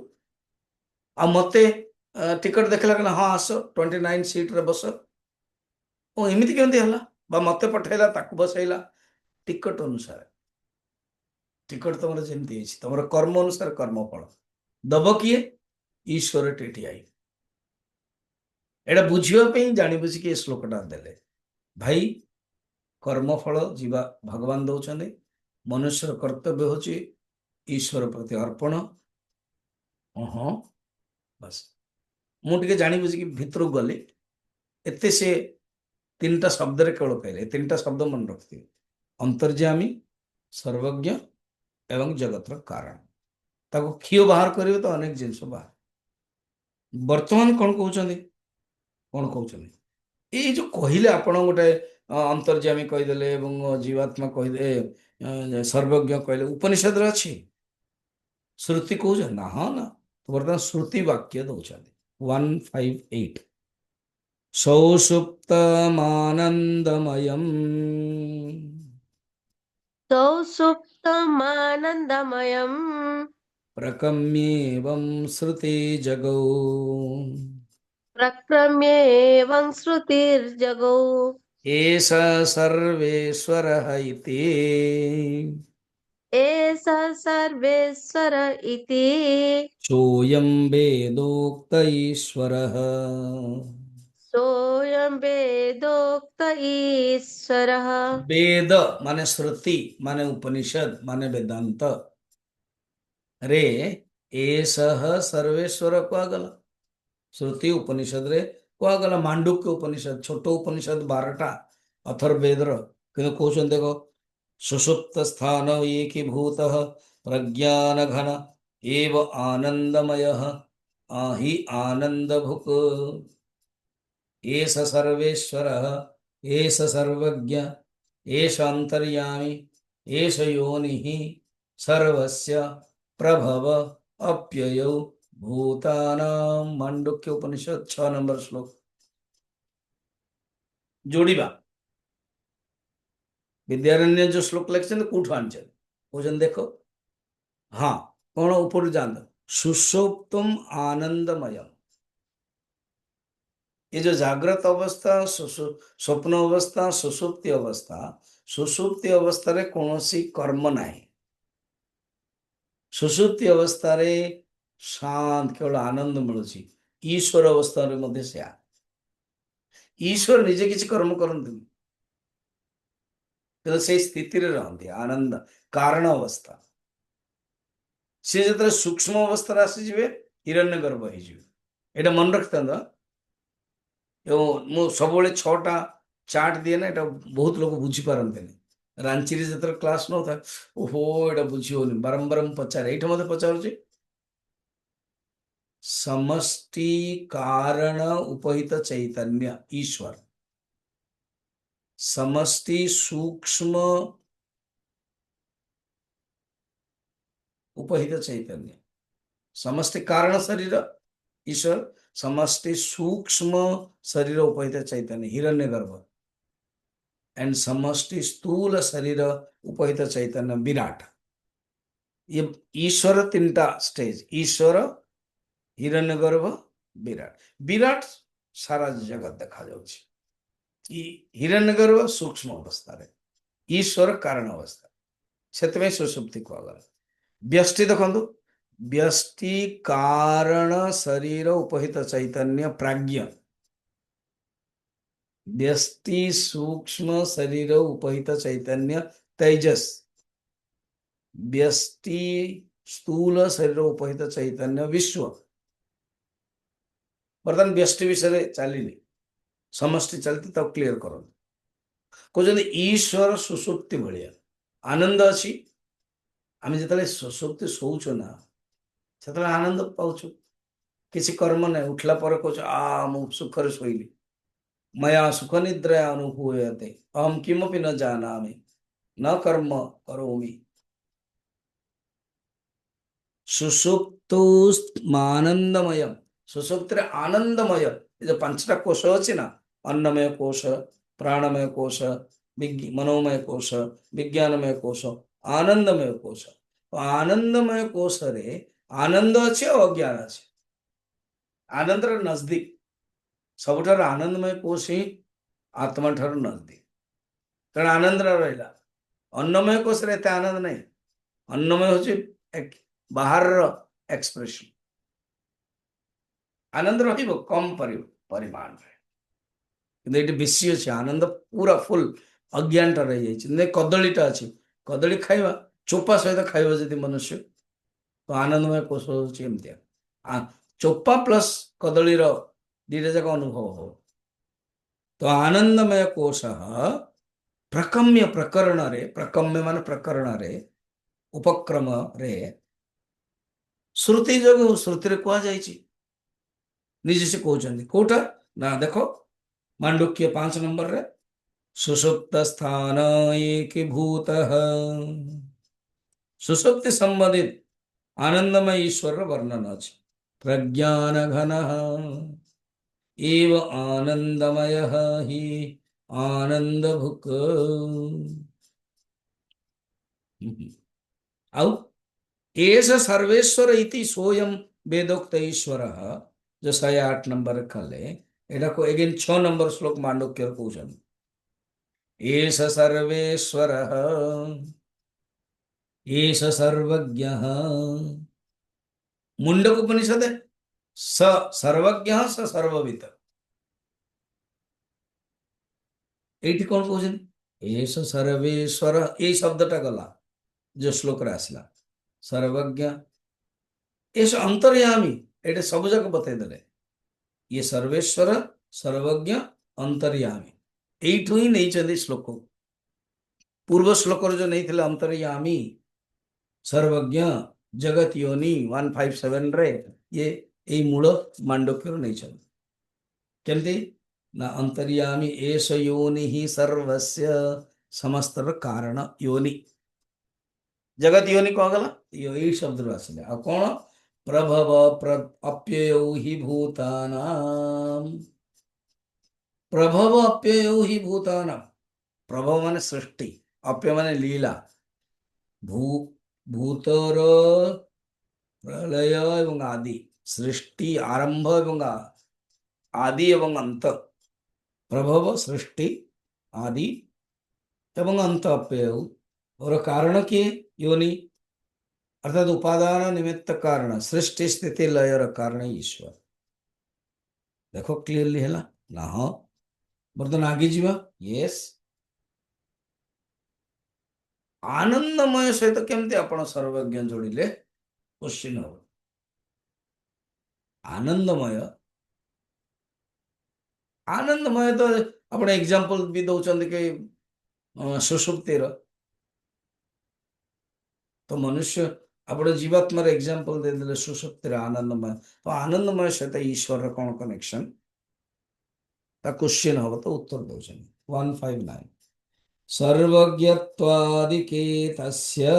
ଆଉ ମତେ ଟିକଟ ଦେଖିଲା କହିଲା ହଁ ଆସ 29 ସିଟ୍ରେ ବସ। ଓ ଏମିତି କେମିତି ହେଲା? ବା ମତେ ପଠେଇଲା, ତାକୁ ବସେଇଲା। ଟିକଟ ଅନୁସାରେ, ଟିକଟ ତମର ଯେମିତି ହେଇଛି, ତମର କର୍ମ ଅନୁସାରେ କର୍ମ ଫଳ ଦବ କିଏ? ଈଶ୍ୱର ଟିଟିଆଇ। ଏଇଟା ବୁଝିବା ପାଇଁ ଜାଣି ବୁଝିକି ଏ ଶ୍ଲୋକଟା ଦେଲେ। ଭାଇ, କର୍ମଫଳ ଯିବା ଭଗବାନ ଦଉଛନ୍ତି। ମନୁଷ୍ୟର କର୍ତ୍ତବ୍ୟ ହଉଛି ଈଶ୍ୱର ପ୍ରତି ଅର୍ପଣ। ହଁ ବାସ୍। ମୁଁ ଟିକେ ଜାଣି ବୁଝିକି ଭିତରକୁ ଗଲି, ଏତେ ସେ 3ଟା ଶବ୍ଦରେ କେବଳ କହିଲେ। ଏ 3ଟା ଶବ୍ଦ ମନେ ରଖିଥିବେ: ଅନ୍ତର୍ଯ୍ୟାମୀ, ସର୍ବଜ୍ଞ ଏବଂ ଜଗତର କାରଣ। ତାକୁ କ୍ଷୀୟ ବାହାର କରିବେ ତ ଅନେକ ଜିନିଷ ବାହାର। ବର୍ତ୍ତମାନ କଣ କହୁଛନ୍ତି? ଏଇ ଯୋଉ କହିଲେ ଆପଣ, ଗୋଟେ ଅନ୍ତର୍ଯ୍ୟାମୀ କହିଦେଲେ ଏବଂ ଜୀବାତ୍ମା କହିଲେ, ସର୍ବଜ୍ଞ କହିଲେ, ଉପନିଷଦରେ ଅଛି? ଶ୍ରୁତି କହୁଛ ନା? ହଁ ନା। ବର୍ତ୍ତମାନ ଶ୍ରୁତି ବାକ୍ୟ ଦଉଛନ୍ତି 158। ସୌଷୁପ୍ତମାନନ୍ଦମୟମ୍ सौषुप्तमानन्दमयम् प्रकम्येवं श्रुति जगौ प्रक्रम्येवं श्रुतिर्जगौ एष सर्वेश्वरः इति एष सर्वेश्वर इति सोऽयं वेदोक्त ईश्वरः। सोऽयं वेदोक्त ईश्वरः। वेद माने श्रुति, माने उपनिषद, माने वेदांत रे एषः सर्वेश्वर कुहागला। श्रुति उपनिषद रे कुहागला। मांडुक्य उपनिषद, छोट उपनिषद 12टा अथर्ववेदर, किंतु कहउछन देखो, सुषुप्त स्थान एकीभूतः प्रज्ञान घन एव आनंदमयः हि आनंदभुक् एष सर्वेश्वरः एष सर्वज्ञ एष अंतर्यामी एष योनिः सर्वस्य प्रभव अप्ययौ भूतानां। मांडुक्य उपनिषद 6 नंबर श्लोक। जोड़िबा विद्यारण्य जो श्लोक लिखिछन कोठु आनछन कहउछन देखो। हाँ, कौन ऊपर जान, सुषुप्तम आनंदमयम। ये जो जागृत अवस्था, स्वप्न अवस्था, सुषुप्ति अवस्था, सुषुप्ति अवस्था रे कौनसी कर्म नाही। सुषुप्ति अवस्था रे शांत केवल आनंद मिलुची। ईश्वर अवस्था रे मध्य से ईश्वर निजे किसी कर्म करते से स्थिति रे रहते आनंद कारण अवस्था। से जो सूक्ष्म अवस्था आसीजे हिरण्य गर्भ हो मन रखता। मु सब 6टा चार्ट दिए ना, এটা बहुत लोग बुझी पारते। रांची रे जतर क्लास न था, ओहो एटा बुझी होनी, बारंबार पचारे। एटा मते पचारुचे समष्टि कारण उपहित चैतन्य ईश्वर, समष्टि सूक्ष्म उपहित चैतन्य, समष्टि कारण शरीर ईश्वर, समष्टि सूक्ष्म शरीर उपहित चैतन्य हिरण्यगर्भ, एंड समष्टि स्थूल शरीर उपहित चैतन्य विराट। ये ईश्वर 3टा स्टेज, ईश्वर, हिरण्यगर्भ, विराट। विराट सारा जगत देखा जाउछि। हिरण्यगर्भ सूक्ष्म अवस्था रे, ईश्वर कारण अवस्था। सेतमे सुसुप्ति कहगला। व्यष्टि देखंतु, व्यष्टि कारण शरीर उपहित चैतन्य प्राज्ञ, व्यष्टि सूक्ष्म शरीर उपहित चैतन्य तेजस, व्यष्टि स्थूल शरीर उपहित चैतन्य विश्व, ବର୍ତ୍ତମାନ ବ୍ୟଷ୍ଟି ବିଷୟରେ ଚାଲିନି, ସମଷ୍ଟି ଚାଲିଛି, ତାକୁ କ୍ଲିୟର କରନ୍ତୁ। କହୁଛନ୍ତି ଈଶ୍ୱର ସୁଷୁପ୍ତି ଭଳିଆ ଆନନ୍ଦ ଅଛି। ଆମେ ଯେତେବେଳେ ସୁଷୁପ୍ତି ଶୋଉଛୁ ନା, ସେତେବେଳେ ଆନନ୍ଦ ପାଉଛୁ। କିଛି କର୍ମ ନାହିଁ, ଉଠିଲା ପରେ କହୁଛୁ ମୁଁ ସୁଖରେ ଶୋଇଲି। ମୟା ସୁଖ ନିଦ୍ରା ଅନୁଭୂୟତେ ଅହମ୍ କିମପି ନ ଜାନାମି न कर्म करोमि। सुषुप्तुमानंदमय, सुषुप्त आनंदमय। ये जो पांचटा कोश अच्छी ना, अन्नमय कोश, प्राणमय कोश, मनोमय कोश, विज्ञानमय कोश, आनंदमय कोश। तो आनंदमय कोश रे आनंद अच्छे और अज्ञान अच्छे। आनंद नजदीक सबुठार आनंदमय कोश ही आत्मा ठार नजदीक, कारण आनंद रहा। अन्नमय कोश रे एते आनंद नहीं। अन्नमय हूँ बाहर एक्सप्रेशन। आनंद रहिबो कम परिमाण रे, किंतु एटी बेसी अछि आनंद, पूरा फुल। अज्ञान टा रही जाइछि। कदलीटा अछि, कदली खाइबा, चोपा सहित खाइबा जदि मनुष्य, तो आनंदमय कोश होछि एमतिया। चोपा प्लस कदली रो दीटा जाक अनुभव हो। तो आनंदमय कोश प्रकम्य प्रकरण रे, प्रकम्य मान प्रकरण रे, उपक्रम रे, श्रुति जो श्रुति रे कहा जाइछि। निजे से कहउछन्ति कोठा ना, देखो मांडुक्य 5 नंबर रे, सुषुप्त स्थान एकीभूत, सुषुप्ति संबंधित आनंदमय ईश्वर वर्णन अछि। प्रज्ञान घन एव आनंदमय ही आनंद भुक। आउ एष सर्वेश्वर इति सोयम वेदोक्त ईश्वर, जो 108 नंबर कले एटा को अगेन 6 नंबर श्लोक मांडुक्य कहउछन। एष सर्वेश्वर एष सर्वज्ञ, मुंडक उपनिषद स सर्वज्ञ स सर्वविद। एठी कौन कहउछन? एष सर्वेश्वर, ए शब्दटा गला जो श्लोक रे आसला, सर्वज्ञ एष अंतर्यामी, एटे सब जग बतई देले। ये सर्वेश्वर सर्वज्ञ अंतर्यामी, एठू ही नहीं चंदी श्लोक। पूर्व श्लोक जो नहीं थे अंतर्यामी सर्वज्ञ जगत योनि 157 रे, ये मूल मांडुक्य नहीं चल। केमती ना, अंतर्यामी एष योनि ही सर्वस्य, समस्त कारण योनि। जगत योनि कह गला, यही शब्द आसले। आ कौन? प्रभव अप्ययौ हि भूतानाम, प्रभव अप्ययौ हि भूतानाम। प्रभव माने सृष्टि, अप्य माने लीला। भूतर प्रलय एवं आदि, सृष्टि आरंभ एवं आदि एवं अंत। प्रभव सृष्टि आदि एवं अंत अप्ययौ, और कारण किए? योनि, अर्थात उपादान निमित्त कारण, सृष्टि स्थिति लयर कारण ईश्वर। देखो क्लियरली है ना? हाँ, बर्तन आगे जीवा। यस, आनंदमय सहित केमती आपण सर्वज्ञ जोड़िले क्वेश्चन हो। आनंदमय, आनंदमय तो आपण एग्जांपल भी दौरान कि सुषुप्तिर, तो मनुष्य आप जीवात्मार एग्जांपल दे देले सुषुप्तिर आनंदमय। तो आनंदमय सहित ईश्वर कौन कनेक्शन, क्वेश्चन हम तो उत्तर दौरान 159। सर्वज्ञत्वादिके तस्य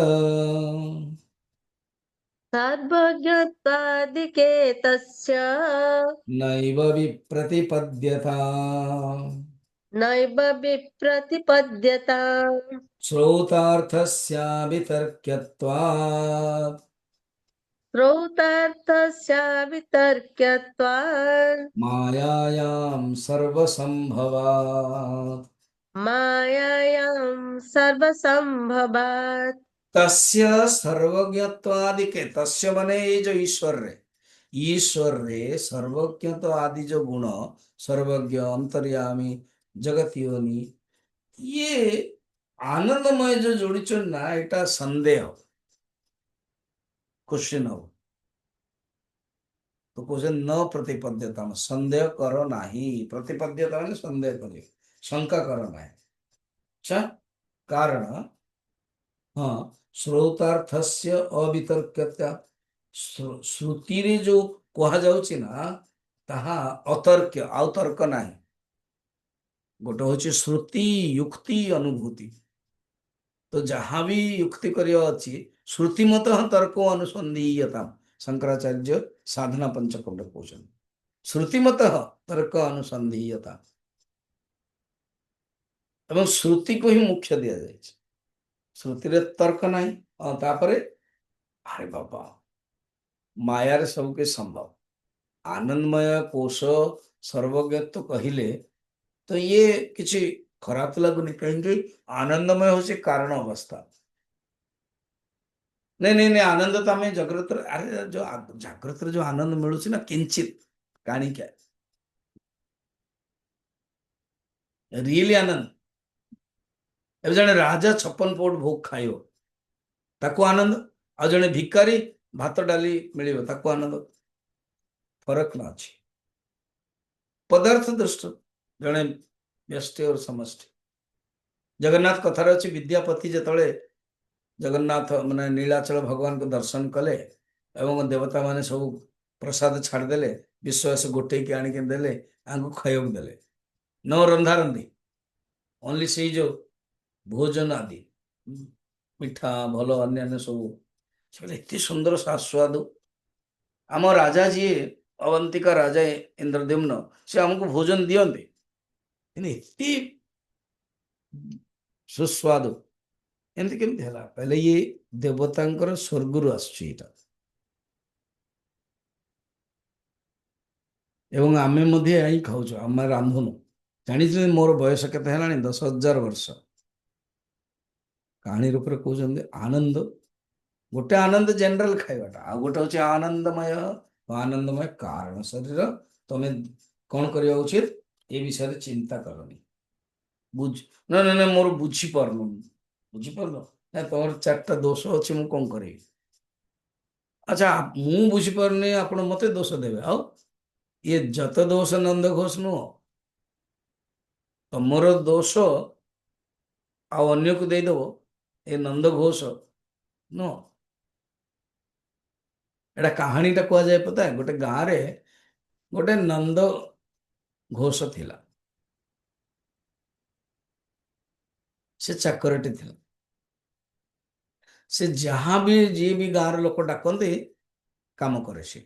सर्वज्ञत्वादिके तस्य नैव विप्रतिपद्यता, नैव विप्रतिपद्यता, श्रोतार्थस्याभितर्क्यत्वात्, श्रोतार्थस्य वितर्क्यत्वात्, मायायां सर्वसंभवात्। मायायां सर्वसंभवात्। तस्य सर्वज्ञत्वादिके, तस्य माने ये जो ईश्वर रे, ईश्वर रे सर्वज्ञ तो आदि जो गुण, सर्वज्ञ अंतर्यामी जगत योनि, ये आनंदमय जो जोड़ीच ना, एटा संदेह क्वेश्चन हो। तो कौन न प्रतिपद्यता संदेह करो नाही प्रतिपद्यता माने संदेह करियो शंका करो नाही अच्छा कारण हाँ श्रोतार्थस्य अवितर्क्यता श्रुति रे जो कहा जाउची ना ताहा अतर्क्य आउ तर्क नाही गोटे हूँ श्रुति युक्ति अनुभूति तो जहां भी युक्ति करिया अछि श्रुति मत तर्क अनुसंधीयता शंकराचार्य साधना पंचकम रे कहउछन श्रुति मत तर्क अनुसंधीयता एवं श्रुति को ही मुख्य दिया जाए श्रुति रे तर्क नाही और तापरे अरे बाबा माया रे सबके संभव आनंदमय कोश सर्वज्ञ तो कहिले तो ये किसी खराब लगुनि कहेंगे आनंदमय हो से कारण अवस्था नहीं नहीं नहीं आनंद तो आम जागृत अरे जो जागृत जो आनंद मिलूँ ना किंचित काणी क्या रियली आनंद ଏବେ ଜଣେ ରାଜା 56 ପଉଟ ଭୋଗ ଖାଇବ ତାକୁ ଆନନ୍ଦ ଆଉ ଜଣେ ଭିକାରୀ ଭାତ ଡାଲି ମିଳିବ ତାକୁ ଆନନ୍ଦ ଫରକ ନା ଅଛି ପଦାର୍ଥ ଦୃଷ୍ଟି ଜଣେ ବ୍ୟଷ୍ଟି ଓ ସମଷ୍ଟି ଜଗନ୍ନାଥ କଥାରେ ଅଛି ବିଦ୍ୟାପତି ଯେତେବେଳେ ଜଗନ୍ନାଥ ମାନେ ନୀଳାଚଳ ଭଗବାନଙ୍କୁ ଦର୍ଶନ କଲେ ଏବଂ ଦେବତା ମାନେ ସବୁ ପ୍ରସାଦ ଛାଡ଼ିଦେଲେ ବିଶ୍ୱାସ ଗୋଟେଇକି ଆଣିକି ଦେଲେ ଆଙ୍କୁ ଖାଇବାକୁ ଦେଲେ ନ ରନ୍ଧା ରନ୍ଧି ଓନ୍ଲି ସେଇ ଯୋଉ भोजन आदि मिठा भल अन्य सब एत सुंदर स्वादु आम राजा जी अवंतिका राजा इंद्रद्युम्न से आमको भोजन दियंते एत सुस्वादु एमती केमती है पहले ये देवता स्वर्गु आसटा एवं आमे यही खाऊ आम रांधुनु जानी मोर बयस के 10,000 वर्ष कहानी रूप कहते आनंद गोटे आनंद जनरल खाइबाटा आ गोटे हूँ आनंदमय आनंदमय कारण शरीर तुम कौन करवा उचित ये विषय चिंता करनी बुझ ना ना ना मोर बुझीपारन बुझीपार ना तुम 4टा दोष अच्छे मुझे कौन करी अच्छा मु बुझीपारनी आप मत दोष देवे आ ये जत दोष नंद घोष नुह तुमर दोष आन्य को देदेव ये नंद घोष नुह एटा कहानीटा कहुए पता है गोटे गाँव रे गोटे नंद घोष थिला से चाकरटी थिला से जहां भी जी भी गाँव लोक डाकते काम करे से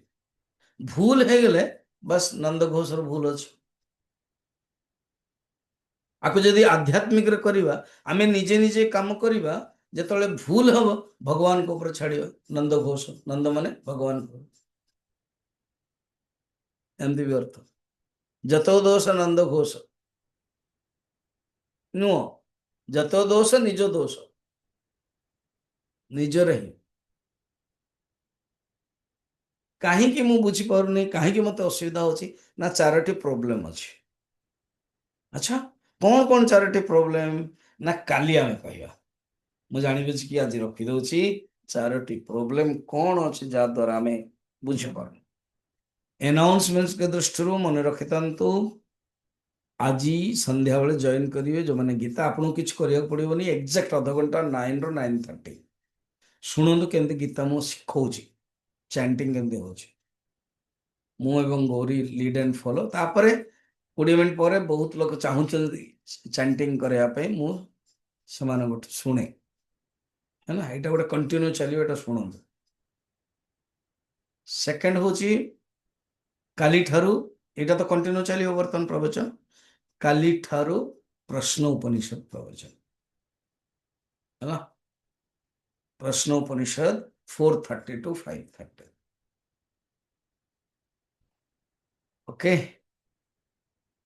भूल है गले बस नंद घोष भूल अच्छे आपको जदि आध्यात्मिक करवा आमे निजे निजे काम करवा जिते भूल हम भगवान को ऊपर छाड़ नंद घोष नंद माने भगवान को एमती भी अर्थ जतो दोष नंद घोष नुह जतो दोष निज दोष निजर ही कहीं मु बुझीपार कहीं मत असुविधा होची ना 4टी प्रोब्लेम अच्छी अच्छा कौन कौन 4टी प्रोब्लेम ना काली आमे कहवा मु जानी कि आज रखीदे 4टी प्रोब्लेम कौन अच्छे जहाद्वारा आम बुझीपार एनाउंसमेंट्स के दृष्टि मन रखी था आज संध्या बेले जॉइन करेंगे जो मैंने गीता आपको किसी करा पड़ोनी एक्जाक्ट आधा घंटा 9 ରୁ 9:30 शुणु केमती गीता मु शिखाऊँ चैंटिंग केमती हो गौरी लीड एंड फॉलो तापर 20 मिनट पर बहुत लोग चाहते चैंटिंग करने मुझे शुणे है ना यहाँ गोटे कंटिन्यू चलिए ये शुणु सेकेंड हूँ काली ठारू यहाँ तो कंटिन्यू चलिए बर्तमान प्रवचन काली ठारू प्रश्न उपनिषद प्रवचन है ना प्रश्न उपनिषद 4:30 to 5:30 ओके